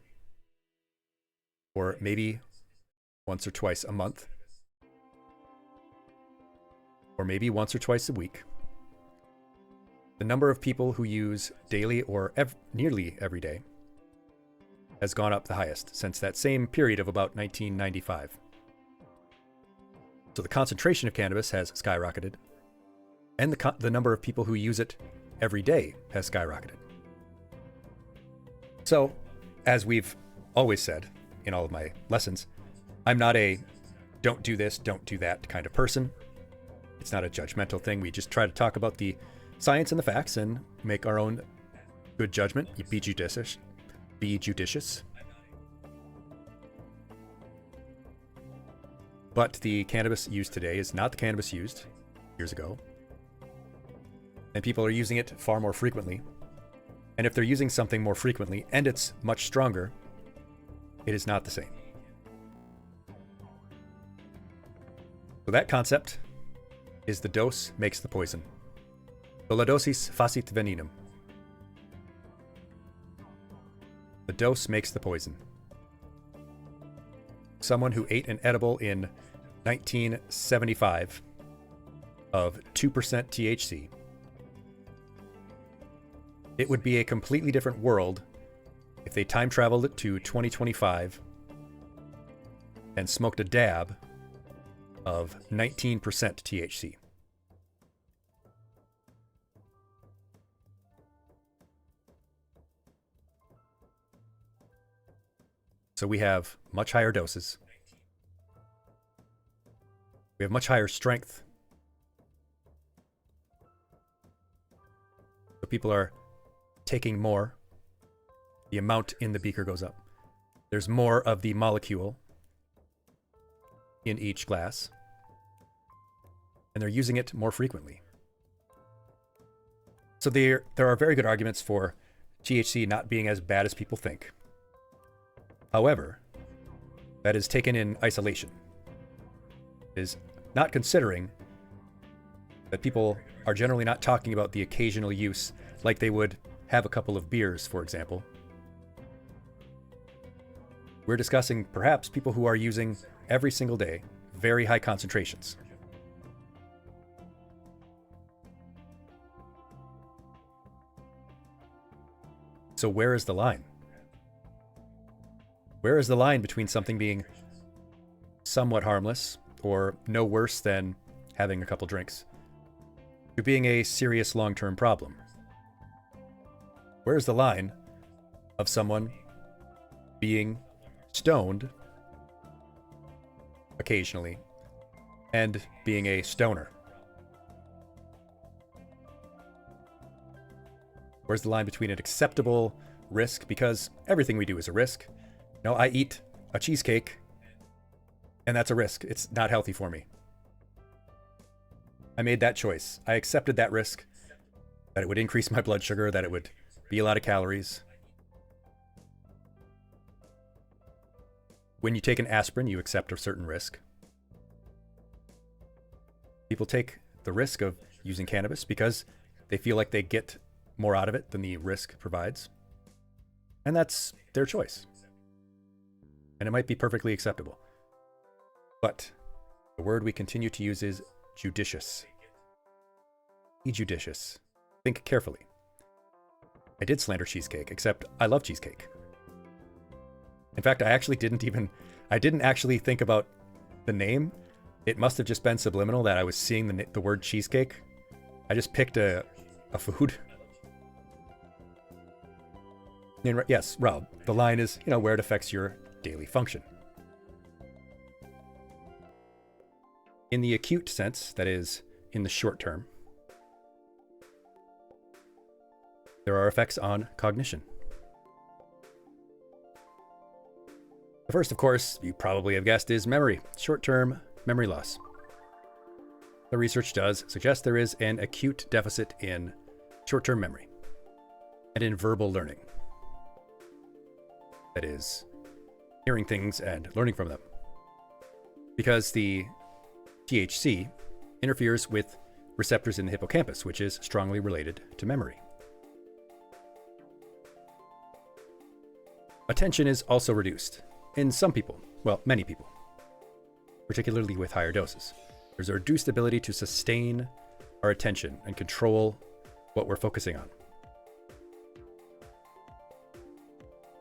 Speaker 1: or maybe once or twice a month, or maybe once or twice a week. The number of people who use daily or nearly every day has gone up the highest since that same period of about 1995. So the concentration of cannabis has skyrocketed, and the number of people who use it every day has skyrocketed. So, as we've always said in all of my lessons, I'm not a don't do this, don't do that kind of person. It's not a judgmental thing. We just try to talk about the science and the facts and make our own good judgment. Be judicious. Be judicious. But the cannabis used today is not the cannabis used years ago. And people are using it far more frequently. And if they're using something more frequently and it's much stronger, it is not the same. So that concept is the dose makes the poison. So la dosis facit venenum. The dose makes the poison. Someone who ate an edible in 1975 of 2% THC, it would be a completely different world if they time traveled it to 2025 and smoked a dab of 19% THC. So we have much higher doses. We have much higher strength. So people are taking more. The amount in the beaker goes up. There's more of the molecule in each glass. And they're using it more frequently. So there are very good arguments for THC not being as bad as people think. However, that is taken in isolation. It is not considering that people are generally not talking about the occasional use like they would have a couple of beers, for example. We're discussing perhaps people who are using every single day very high concentrations. So where is the line? Where is the line between something being somewhat harmless or no worse than having a couple drinks to being a serious long-term problem? Where's the line of someone being stoned occasionally and being a stoner? Where's the line between an acceptable risk, because everything we do is a risk. You know, I eat a cheesecake and that's a risk. It's not healthy for me. I made that choice. I accepted that risk, that it would increase my blood sugar, that it would be a lot of calories. When you take an aspirin, you accept a certain risk. People take the risk of using cannabis because they feel like they get more out of it than the risk provides. And that's their choice. And it might be perfectly acceptable. But the word we continue to use is judicious. Be judicious. Think carefully. I did slander cheesecake, except I love cheesecake. In fact, I didn't actually think about the name. It must have just been subliminal that I was seeing the word cheesecake. I just picked a food. And yes, Rob, the line is, where it affects your daily function. In the acute sense, that is, in the short term, there are effects on cognition. The first, of course, you probably have guessed, is memory, short-term memory loss. The research does suggest there is an acute deficit in short-term memory and in verbal learning. That is, hearing things and learning from them. Because the THC interferes with receptors in the hippocampus, which is strongly related to memory. Attention is also reduced in some people, well, many people, particularly with higher doses. There's a reduced ability to sustain our attention and control what we're focusing on.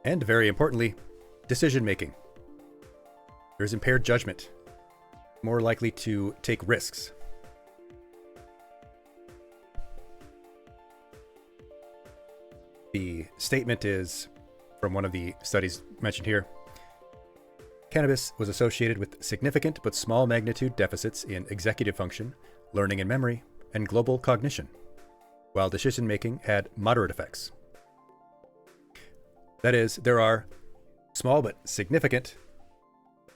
Speaker 1: And very importantly, decision making. There's impaired judgment, more likely to take risks. The statement is from one of the studies mentioned here. Cannabis was associated with significant but small magnitude deficits in executive function, learning and memory, and global cognition, while decision-making had moderate effects. That is, there are small but significant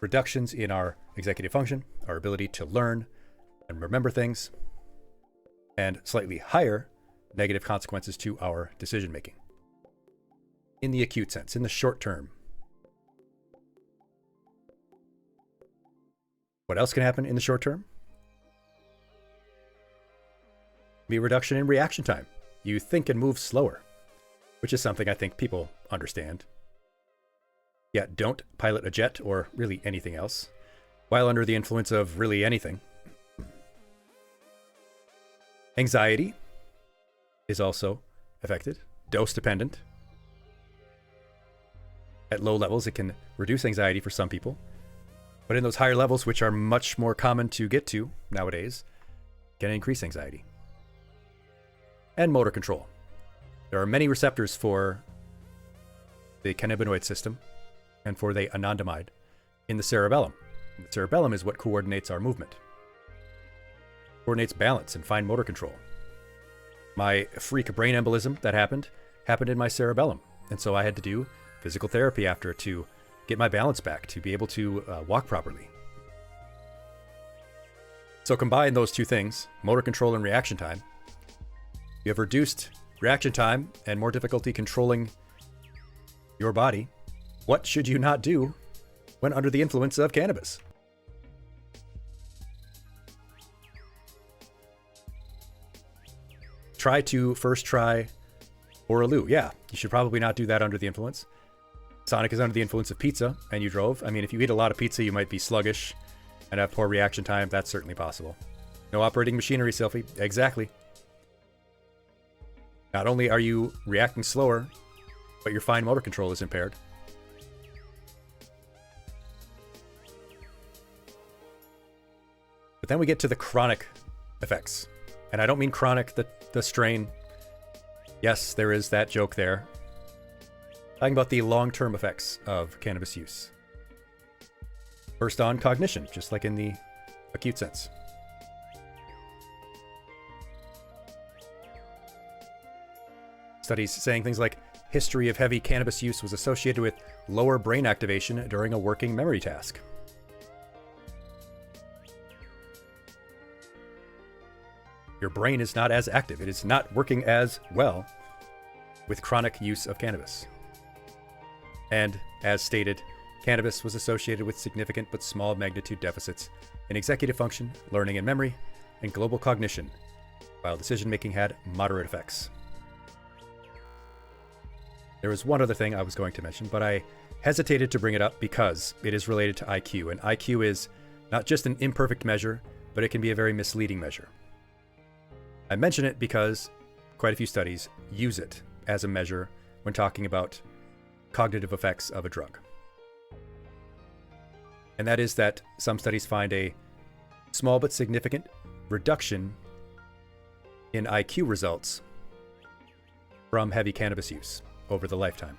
Speaker 1: reductions in our executive function, our ability to learn and remember things, and slightly higher negative consequences to our decision-making. In the acute sense, in the short term. What else can happen in the short term? Be a reduction in reaction time. You think and move slower, which is something I think people understand. Yeah, don't pilot a jet or really anything else while under the influence of really anything. Anxiety is also affected, dose dependent. At low levels, it can reduce anxiety for some people. But in those higher levels, which are much more common to get to nowadays, can increase anxiety. And motor control. There are many receptors for the cannabinoid system and for the anandamide in the cerebellum. And the cerebellum is what coordinates our movement. Coordinates balance and fine motor control. My freak brain embolism that happened in my cerebellum. And so I had to do physical therapy after to get my balance back, to be able to walk properly. So combine those two things, motor control and reaction time. You have reduced reaction time and more difficulty controlling your body. What should you not do when under the influence of cannabis? Try Oraloo. Yeah, you should probably not do that under the influence. Sonic is under the influence of pizza, and you drove. I mean, if you eat a lot of pizza, you might be sluggish and have poor reaction time. That's certainly possible. No operating machinery, Sylphie. Exactly. Not only are you reacting slower, but your fine motor control is impaired. then we get to the chronic effects. And I don't mean chronic, the strain. Yes, there is that joke there. Talking about the long-term effects of cannabis use. First on cognition, just like in the acute sense. Studies saying things like history of heavy cannabis use was associated with lower brain activation during a working memory task. Your brain is not as active. It is not working as well with chronic use of cannabis. And as stated, cannabis was associated with significant but small magnitude deficits in executive function, learning and memory, and global cognition, while decision-making had moderate effects. There was one other thing I was going to mention, but I hesitated to bring it up because it is related to IQ, and IQ is not just an imperfect measure, but it can be a very misleading measure. I mention it because quite a few studies use it as a measure when talking about cognitive effects of a drug. And that is that some studies find a small but significant reduction in IQ results from heavy cannabis use over the lifetime.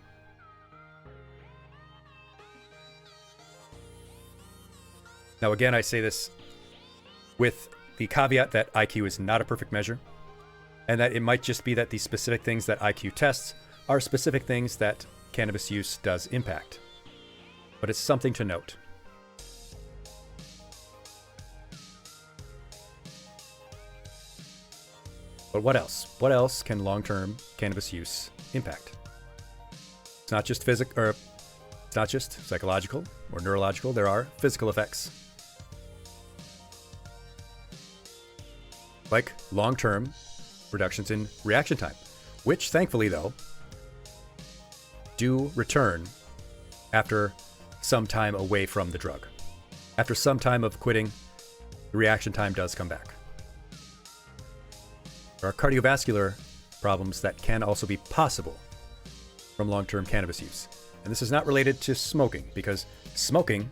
Speaker 1: Now again, I say this with the caveat that IQ is not a perfect measure, and that it might just be that the specific things that IQ tests are specific things that cannabis use does impact. But it's something to note. But what else? What else can long-term cannabis use impact? It's not just it's not just psychological or neurological. There are physical effects. Like long-term reductions in reaction time, which thankfully though do return after some time away from the drug. After some time of quitting, the reaction time does come back. There are cardiovascular problems that can also be possible from long-term cannabis use. And this is not related to smoking, because smoking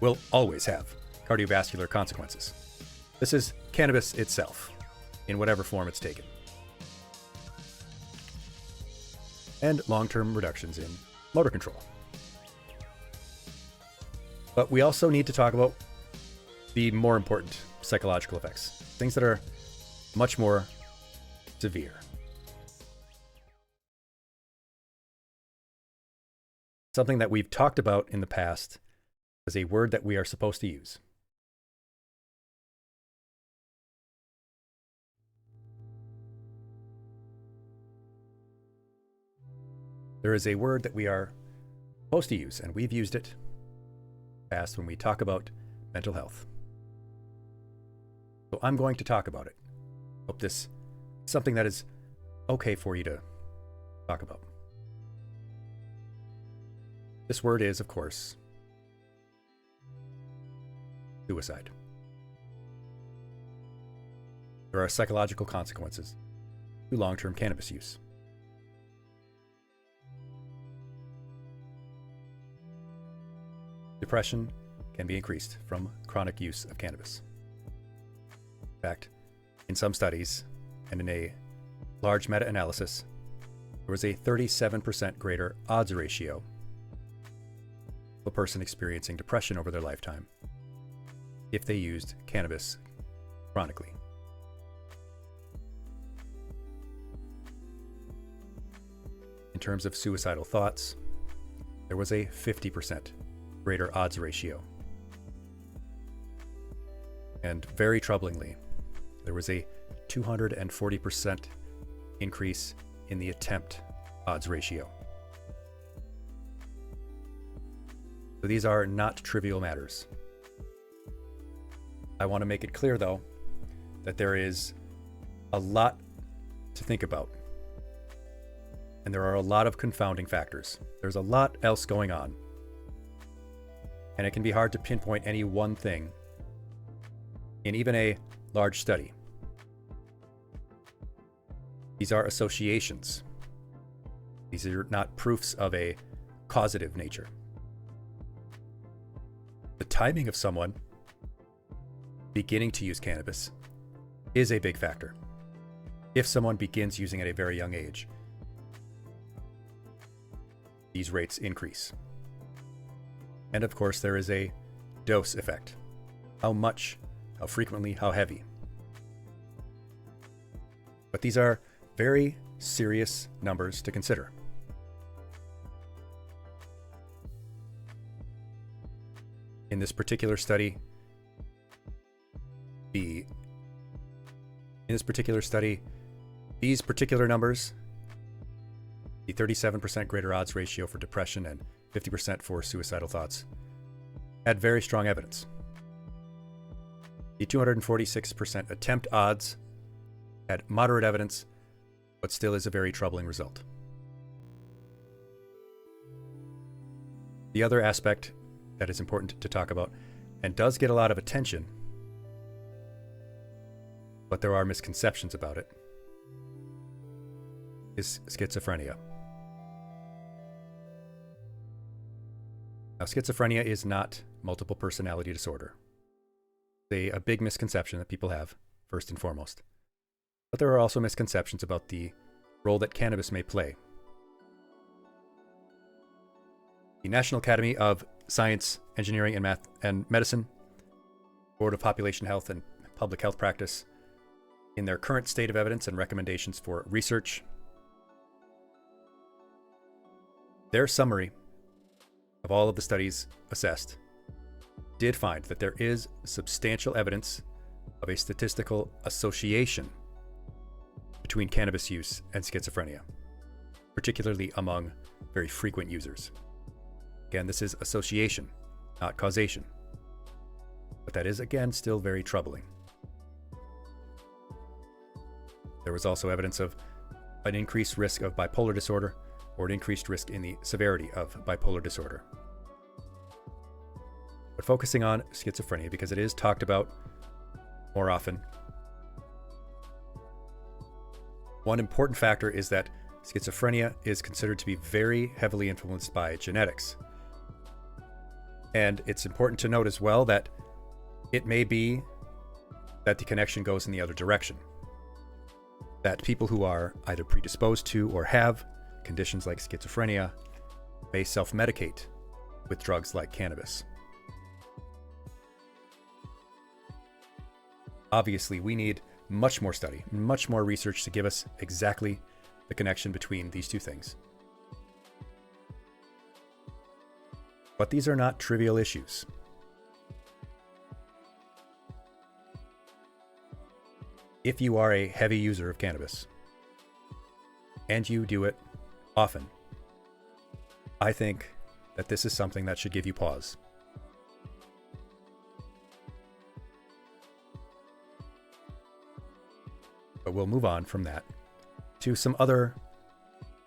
Speaker 1: will always have cardiovascular consequences. This is cannabis itself, in whatever form it's taken. And long-term reductions in motor control. But we also need to talk about the more important psychological effects, things that are much more severe. Something that we've talked about in the past is a word that we are supposed to use. There is a word that we are supposed to use, and we've used it in the past when we talk about mental health. So I'm going to talk about it. Hope this is something that is okay for you to talk about. This word is, of course, suicide. There are psychological consequences to long-term cannabis use. Depression can be increased from chronic use of cannabis. In fact, in some studies and in a large meta-analysis, there was a 37% greater odds ratio of a person experiencing depression over their lifetime if they used cannabis chronically. In terms of suicidal thoughts, there was a 50% greater odds ratio. And very troublingly, there was a 240% increase in the attempt odds ratio. So these are not trivial matters. I want to make it clear, though, that there is a lot to think about. And there are a lot of confounding factors. There's a lot else going on. And it can be hard to pinpoint any one thing in even a large study. These are associations. These are not proofs of a causative nature. The timing of someone beginning to use cannabis is a big factor. If someone begins using at a very young age, these rates increase. And of course, there is a dose effect. How much, how frequently, how heavy. But these are very serious numbers to consider. In this particular study, these particular numbers, the 37% greater odds ratio for depression and 50% for suicidal thoughts, had very strong evidence. The 246% attempt odds had moderate evidence, but still is a very troubling result. The other aspect that is important to talk about, and does get a lot of attention, but there are misconceptions about it, is schizophrenia. Now, schizophrenia is not multiple personality disorder. It's a big misconception that people have, first and foremost. But there are also misconceptions about the role that cannabis may play. The National Academy of Science, Engineering, and Math and Medicine, Board of Population Health and Public Health Practice, in their current state of evidence and recommendations for research, their summary of all of the studies assessed did find that there is substantial evidence of a statistical association between cannabis use and schizophrenia, particularly among very frequent users. Again, this is association, not causation. But that is, again, still very troubling. There was also evidence of an increased risk of bipolar disorder or an increased risk in the severity of bipolar disorder. But focusing on schizophrenia, because it is talked about more often, one important factor is that schizophrenia is considered to be very heavily influenced by genetics. And it's important to note as well that it may be that the connection goes in the other direction. That people who are either predisposed to or have conditions like schizophrenia may self-medicate with drugs like cannabis. Obviously, we need much more study, much more research to give us exactly the connection between these two things. But these are not trivial issues. If you are a heavy user of cannabis, and you do it often, I think that this is something that should give you pause. But we'll move on from that to some other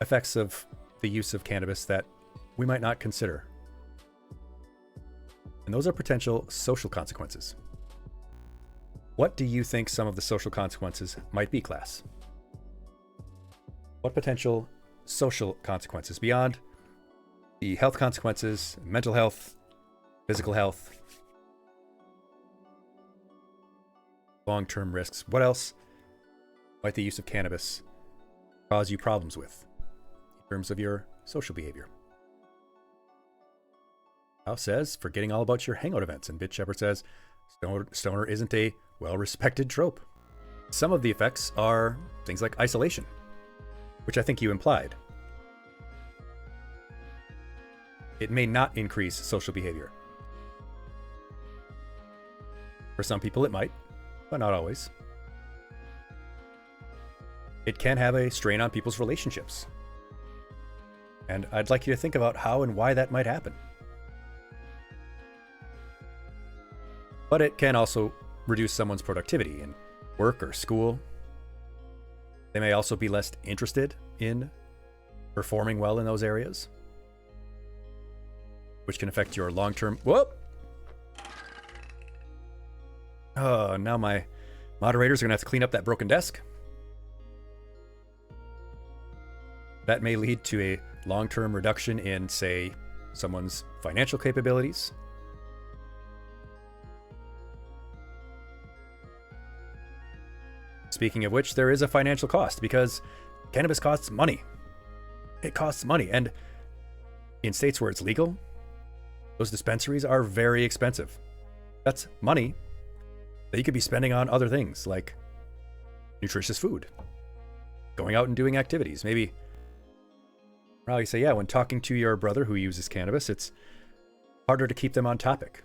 Speaker 1: effects of the use of cannabis that we might not consider. And those are potential social consequences. What do you think some of the social consequences might be, class? What potential social consequences beyond the health consequences, mental health, physical health, long-term risks, what else might the use of cannabis cause you problems with in terms of your social behavior? House says, forgetting all about your hangout events, and Bitch Shepherd says, stoner isn't a well-respected trope. Some of the effects are things like isolation, which I think you implied. It may not increase social behavior. For some people it might, but not always. It can have a strain on people's relationships. And I'd like you to think about how and why that might happen. But it can also reduce someone's productivity in work or school. They may also be less interested in performing well in those areas, which can affect your long-term... Whoop! Oh, now my moderators are going to have to clean up that broken desk. That may lead to a long-term reduction in, say, someone's financial capabilities. Speaking of which, there is a financial cost because cannabis costs money. It costs money. And in states where it's legal, those dispensaries are very expensive. That's money that you could be spending on other things like nutritious food, going out and doing activities. Maybe probably say, yeah, when talking to your brother who uses cannabis, it's harder to keep them on topic.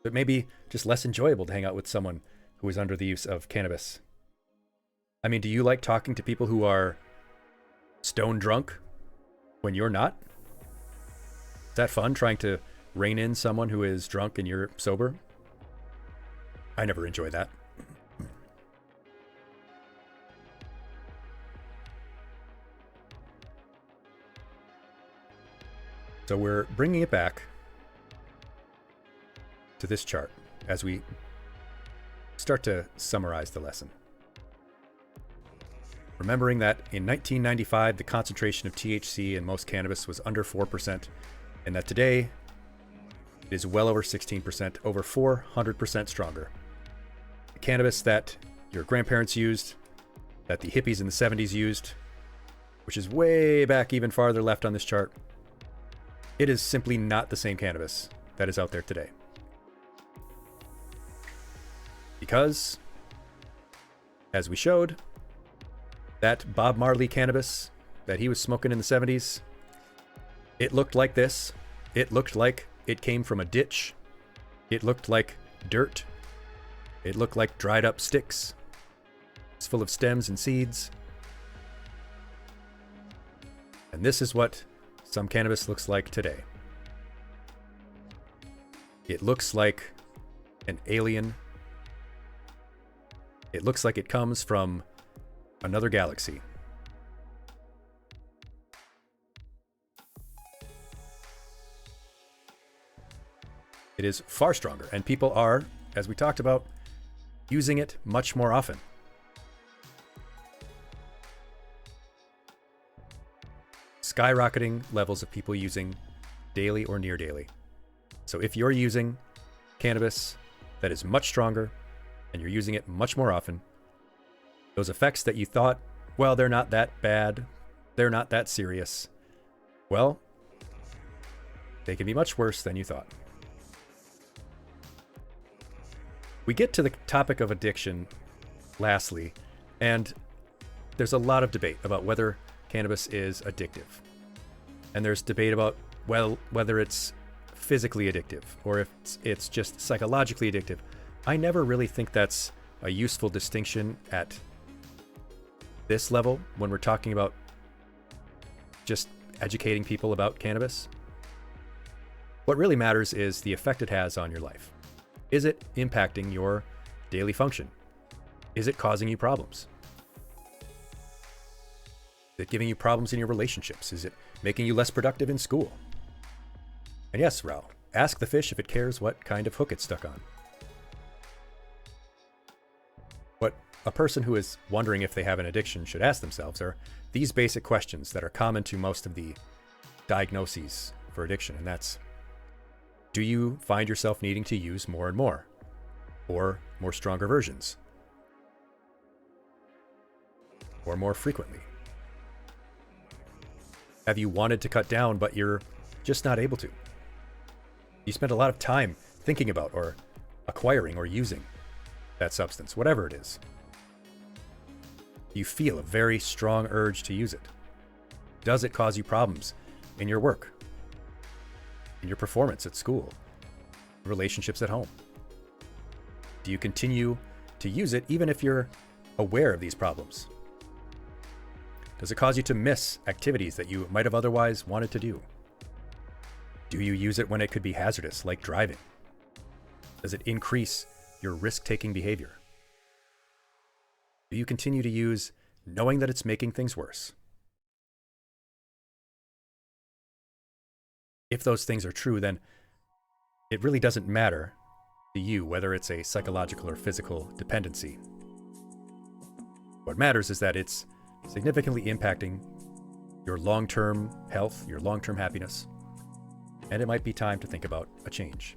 Speaker 1: But maybe just less enjoyable to hang out with someone who is under the use of cannabis. I mean, do you like talking to people who are stone drunk when you're not? Is that fun, trying to rein in someone who is drunk and you're sober? I never enjoy that. So we're bringing it back to this chart as we start to summarize the lesson. Remembering that in 1995, the concentration of THC in most cannabis was under 4%, and that today it is well over 16%, over 400% stronger. The cannabis that your grandparents used, that the hippies in the 70s used, which is way back even farther left on this chart, it is simply not the same cannabis that is out there today. Because, as we showed, that Bob Marley cannabis that he was smoking in the 70s, it looked like this. It looked like it came from a ditch. It looked like dirt. It looked like dried up sticks. It's full of stems and seeds. And this is what some cannabis looks like today. It looks like an alien. It looks like it comes from another galaxy. It is far stronger, and people are, as we talked about, using it much more often. Skyrocketing levels of people using daily or near daily. So if you're using cannabis that is much stronger and you're using it much more often, those effects that you thought, well, they're not that bad, they're not that serious, well, they can be much worse than you thought. We get to the topic of addiction lastly, and there's a lot of debate about whether cannabis is addictive. And there's debate about, well, whether it's physically addictive or if it's just psychologically addictive. I never really think that's a useful distinction at this level when we're talking about just educating people about cannabis. What really matters is the effect it has on your life. Is it impacting your daily function? Is it causing you problems? Is it giving you problems in your relationships? Is it making you less productive in school? And yes, Raul, ask the fish if it cares what kind of hook it's stuck on. What a person who is wondering if they have an addiction should ask themselves are these basic questions that are common to most of the diagnoses for addiction, and that's, do you find yourself needing to use more and more, or more stronger versions, or more frequently? Have you wanted to cut down, but you're just not able to? You spend a lot of time thinking about or acquiring or using that substance, whatever it is. You feel a very strong urge to use it. Does it cause you problems in your work, in your performance at school, relationships at home? Do you continue to use it even if you're aware of these problems? Does it cause you to miss activities that you might have otherwise wanted to do? Do you use it when it could be hazardous, like driving? Does it increase your risk-taking behavior? Do you continue to use knowing that it's making things worse? If those things are true, then it really doesn't matter to you whether it's a psychological or physical dependency. What matters is that it's significantly impacting your long-term health, your long-term happiness, and it might be time to think about a change.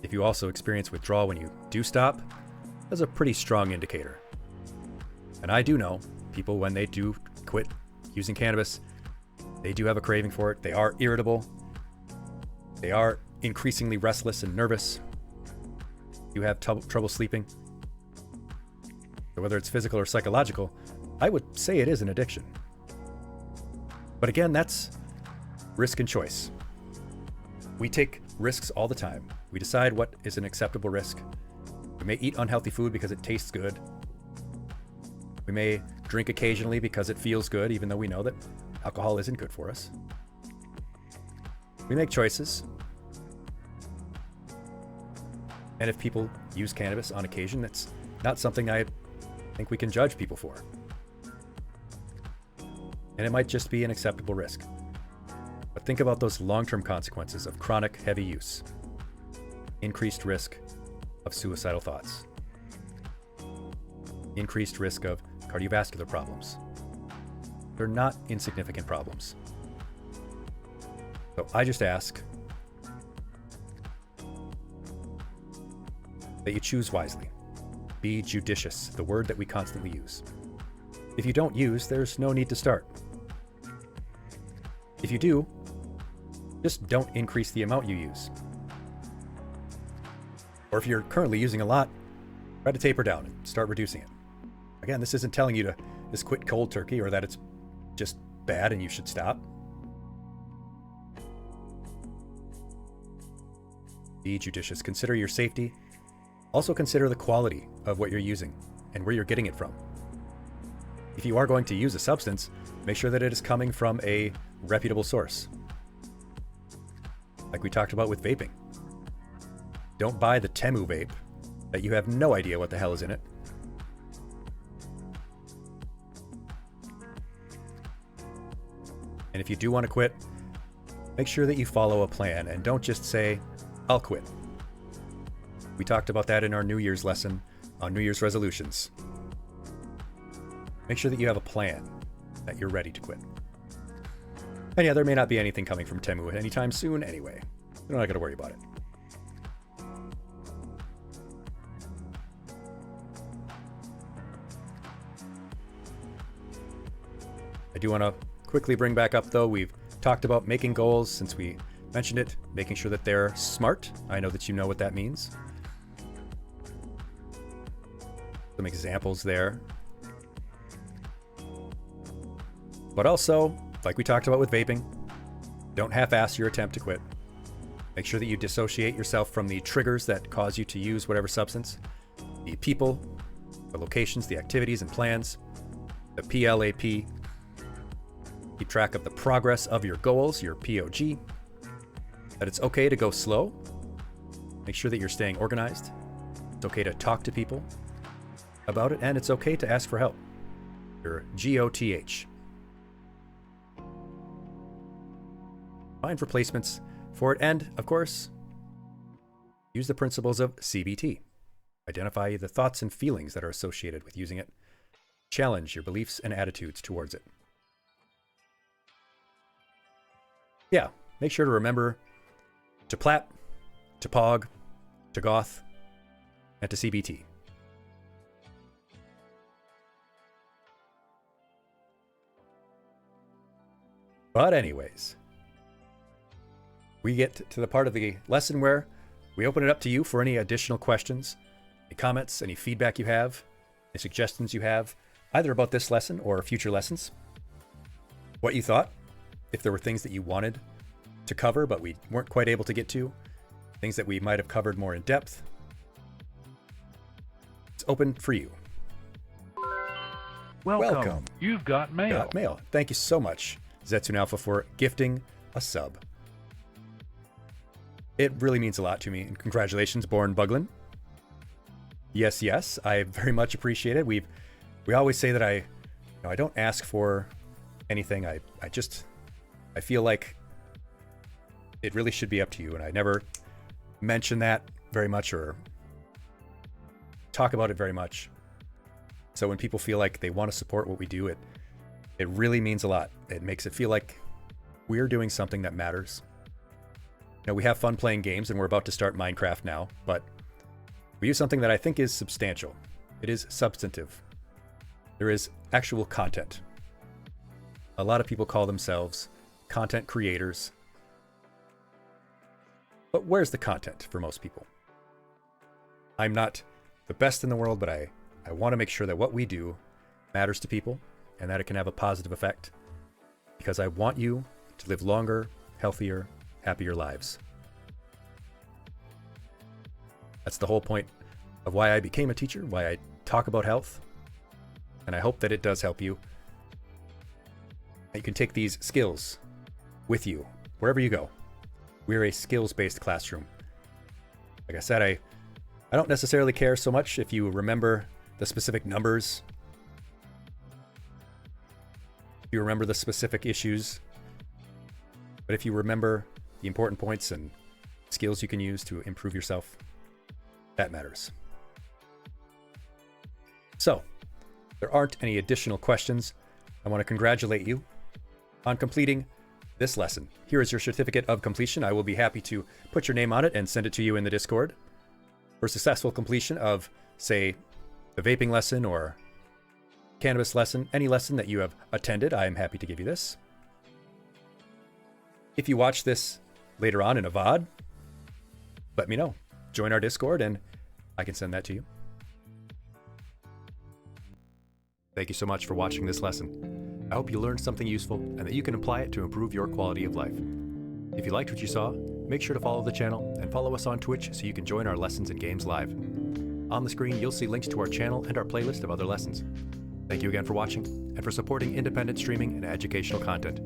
Speaker 1: If you also experience withdrawal when you do stop, that's a pretty strong indicator. And I do know people, when they do quit using cannabis, they do have a craving for it. They are irritable. They are increasingly restless and nervous. You have trouble sleeping. So whether it's physical or psychological, I would say it is an addiction. But again, that's risk and choice. We take risks all the time. We decide what is an acceptable risk. We may eat unhealthy food because it tastes good. We may drink occasionally because it feels good, even though we know that alcohol isn't good for us. We make choices. And if people use cannabis on occasion, that's not something I think we can judge people for. And it might just be an acceptable risk. But think about those long-term consequences of chronic heavy use. Increased risk of suicidal thoughts. Increased risk of cardiovascular problems. They're not insignificant problems. So I just ask that you choose wisely. Be judicious, the word that we constantly use. If you don't use, there's no need to start. If you do, just don't increase the amount you use. Or if you're currently using a lot, try to taper down and start reducing it. Again, this isn't telling you to just quit cold turkey or that it's just bad and you should stop. Be judicious. Consider your safety. Also consider the quality of what you're using and where you're getting it from. If you are going to use a substance, make sure that it is coming from a reputable source. Like we talked about with vaping. Don't buy the Temu vape that you have no idea what the hell is in it. And if you do want to quit, make sure that you follow a plan and don't just say, I'll quit. We talked about that in our New Year's lesson on New Year's resolutions. Make sure that you have a plan, that you're ready to quit. And yeah, there may not be anything coming from Temu anytime soon anyway. You're not going to worry about it. I do want to quickly bring back up, though, we've talked about making goals since we mentioned it, making sure that they're smart. I know that you know what that means. Some examples there. But also, like we talked about with vaping, don't half-ass your attempt to quit. Make sure that you dissociate yourself from the triggers that cause you to use whatever substance, the people, the locations, the activities and plans, the PLAP. Keep track of the progress of your goals, your POG, that it's okay to go slow. Make sure that you're staying organized. It's okay to talk to people about it, and it's okay to ask for help. Your GOTH. Find replacements for it, and, of course, use the principles of CBT. Identify the thoughts and feelings that are associated with using it. Challenge your beliefs and attitudes towards it. Yeah, make sure to remember to PLAP, to POG, to GOTH, and to CBT. But anyways, we get to the part of the lesson where we open it up to you for any additional questions, any comments, any feedback you have, any suggestions you have, either about this lesson or future lessons. What you thought, if there were things that you wanted to cover but we weren't quite able to get to, things that we might have covered more in depth. It's open for you.
Speaker 2: Welcome. You've got mail.
Speaker 1: Got mail. Thank you so much, Zetsune Alpha, for gifting a sub. It really means a lot to me, and congratulations, Born Buglin. Yes, I very much appreciate it. We always say that I don't ask for anything. I feel like it really should be up to you, and I never mention that very much or talk about it very much. So when people feel like they want to support what we do, it really means a lot. It makes it feel like we're doing something that matters. We have fun playing games, and we're about to start Minecraft now, but we use something that I think is substantial. It is substantive. There is actual content. A lot of people call themselves content creators. But where's the content for most people? I'm not the best in the world, but I want to make sure that what we do matters to people and that it can have a positive effect, because I want you to live longer, healthier, happier lives. That's the whole point of why I became a teacher, why I talk about health, and I hope that it does help you. You can take these skills with you wherever you go. We're a skills-based classroom. Like I said, I don't necessarily care so much if you remember the specific numbers, if you remember the specific issues, but if you remember the important points and skills you can use to improve yourself, that matters. So, if there aren't any additional questions, I want to congratulate you on completing this lesson. Here is your certificate of completion. I will be happy to put your name on it and send it to you in the Discord. For successful completion of, say, the vaping lesson or cannabis lesson, any lesson that you have attended, I am happy to give you this. If you watch this later on in a VOD, let me know. Join our Discord and I can send that to you. Thank you so much for watching this lesson. I hope you learned something useful and that you can apply it to improve your quality of life. If you liked what you saw, make sure to follow the channel and follow us on Twitch so you can join our lessons and games live. On the screen, you'll see links to our channel and our playlist of other lessons. Thank you again for watching and for supporting independent streaming and educational content.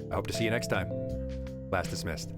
Speaker 1: I hope to see you next time. Class dismissed.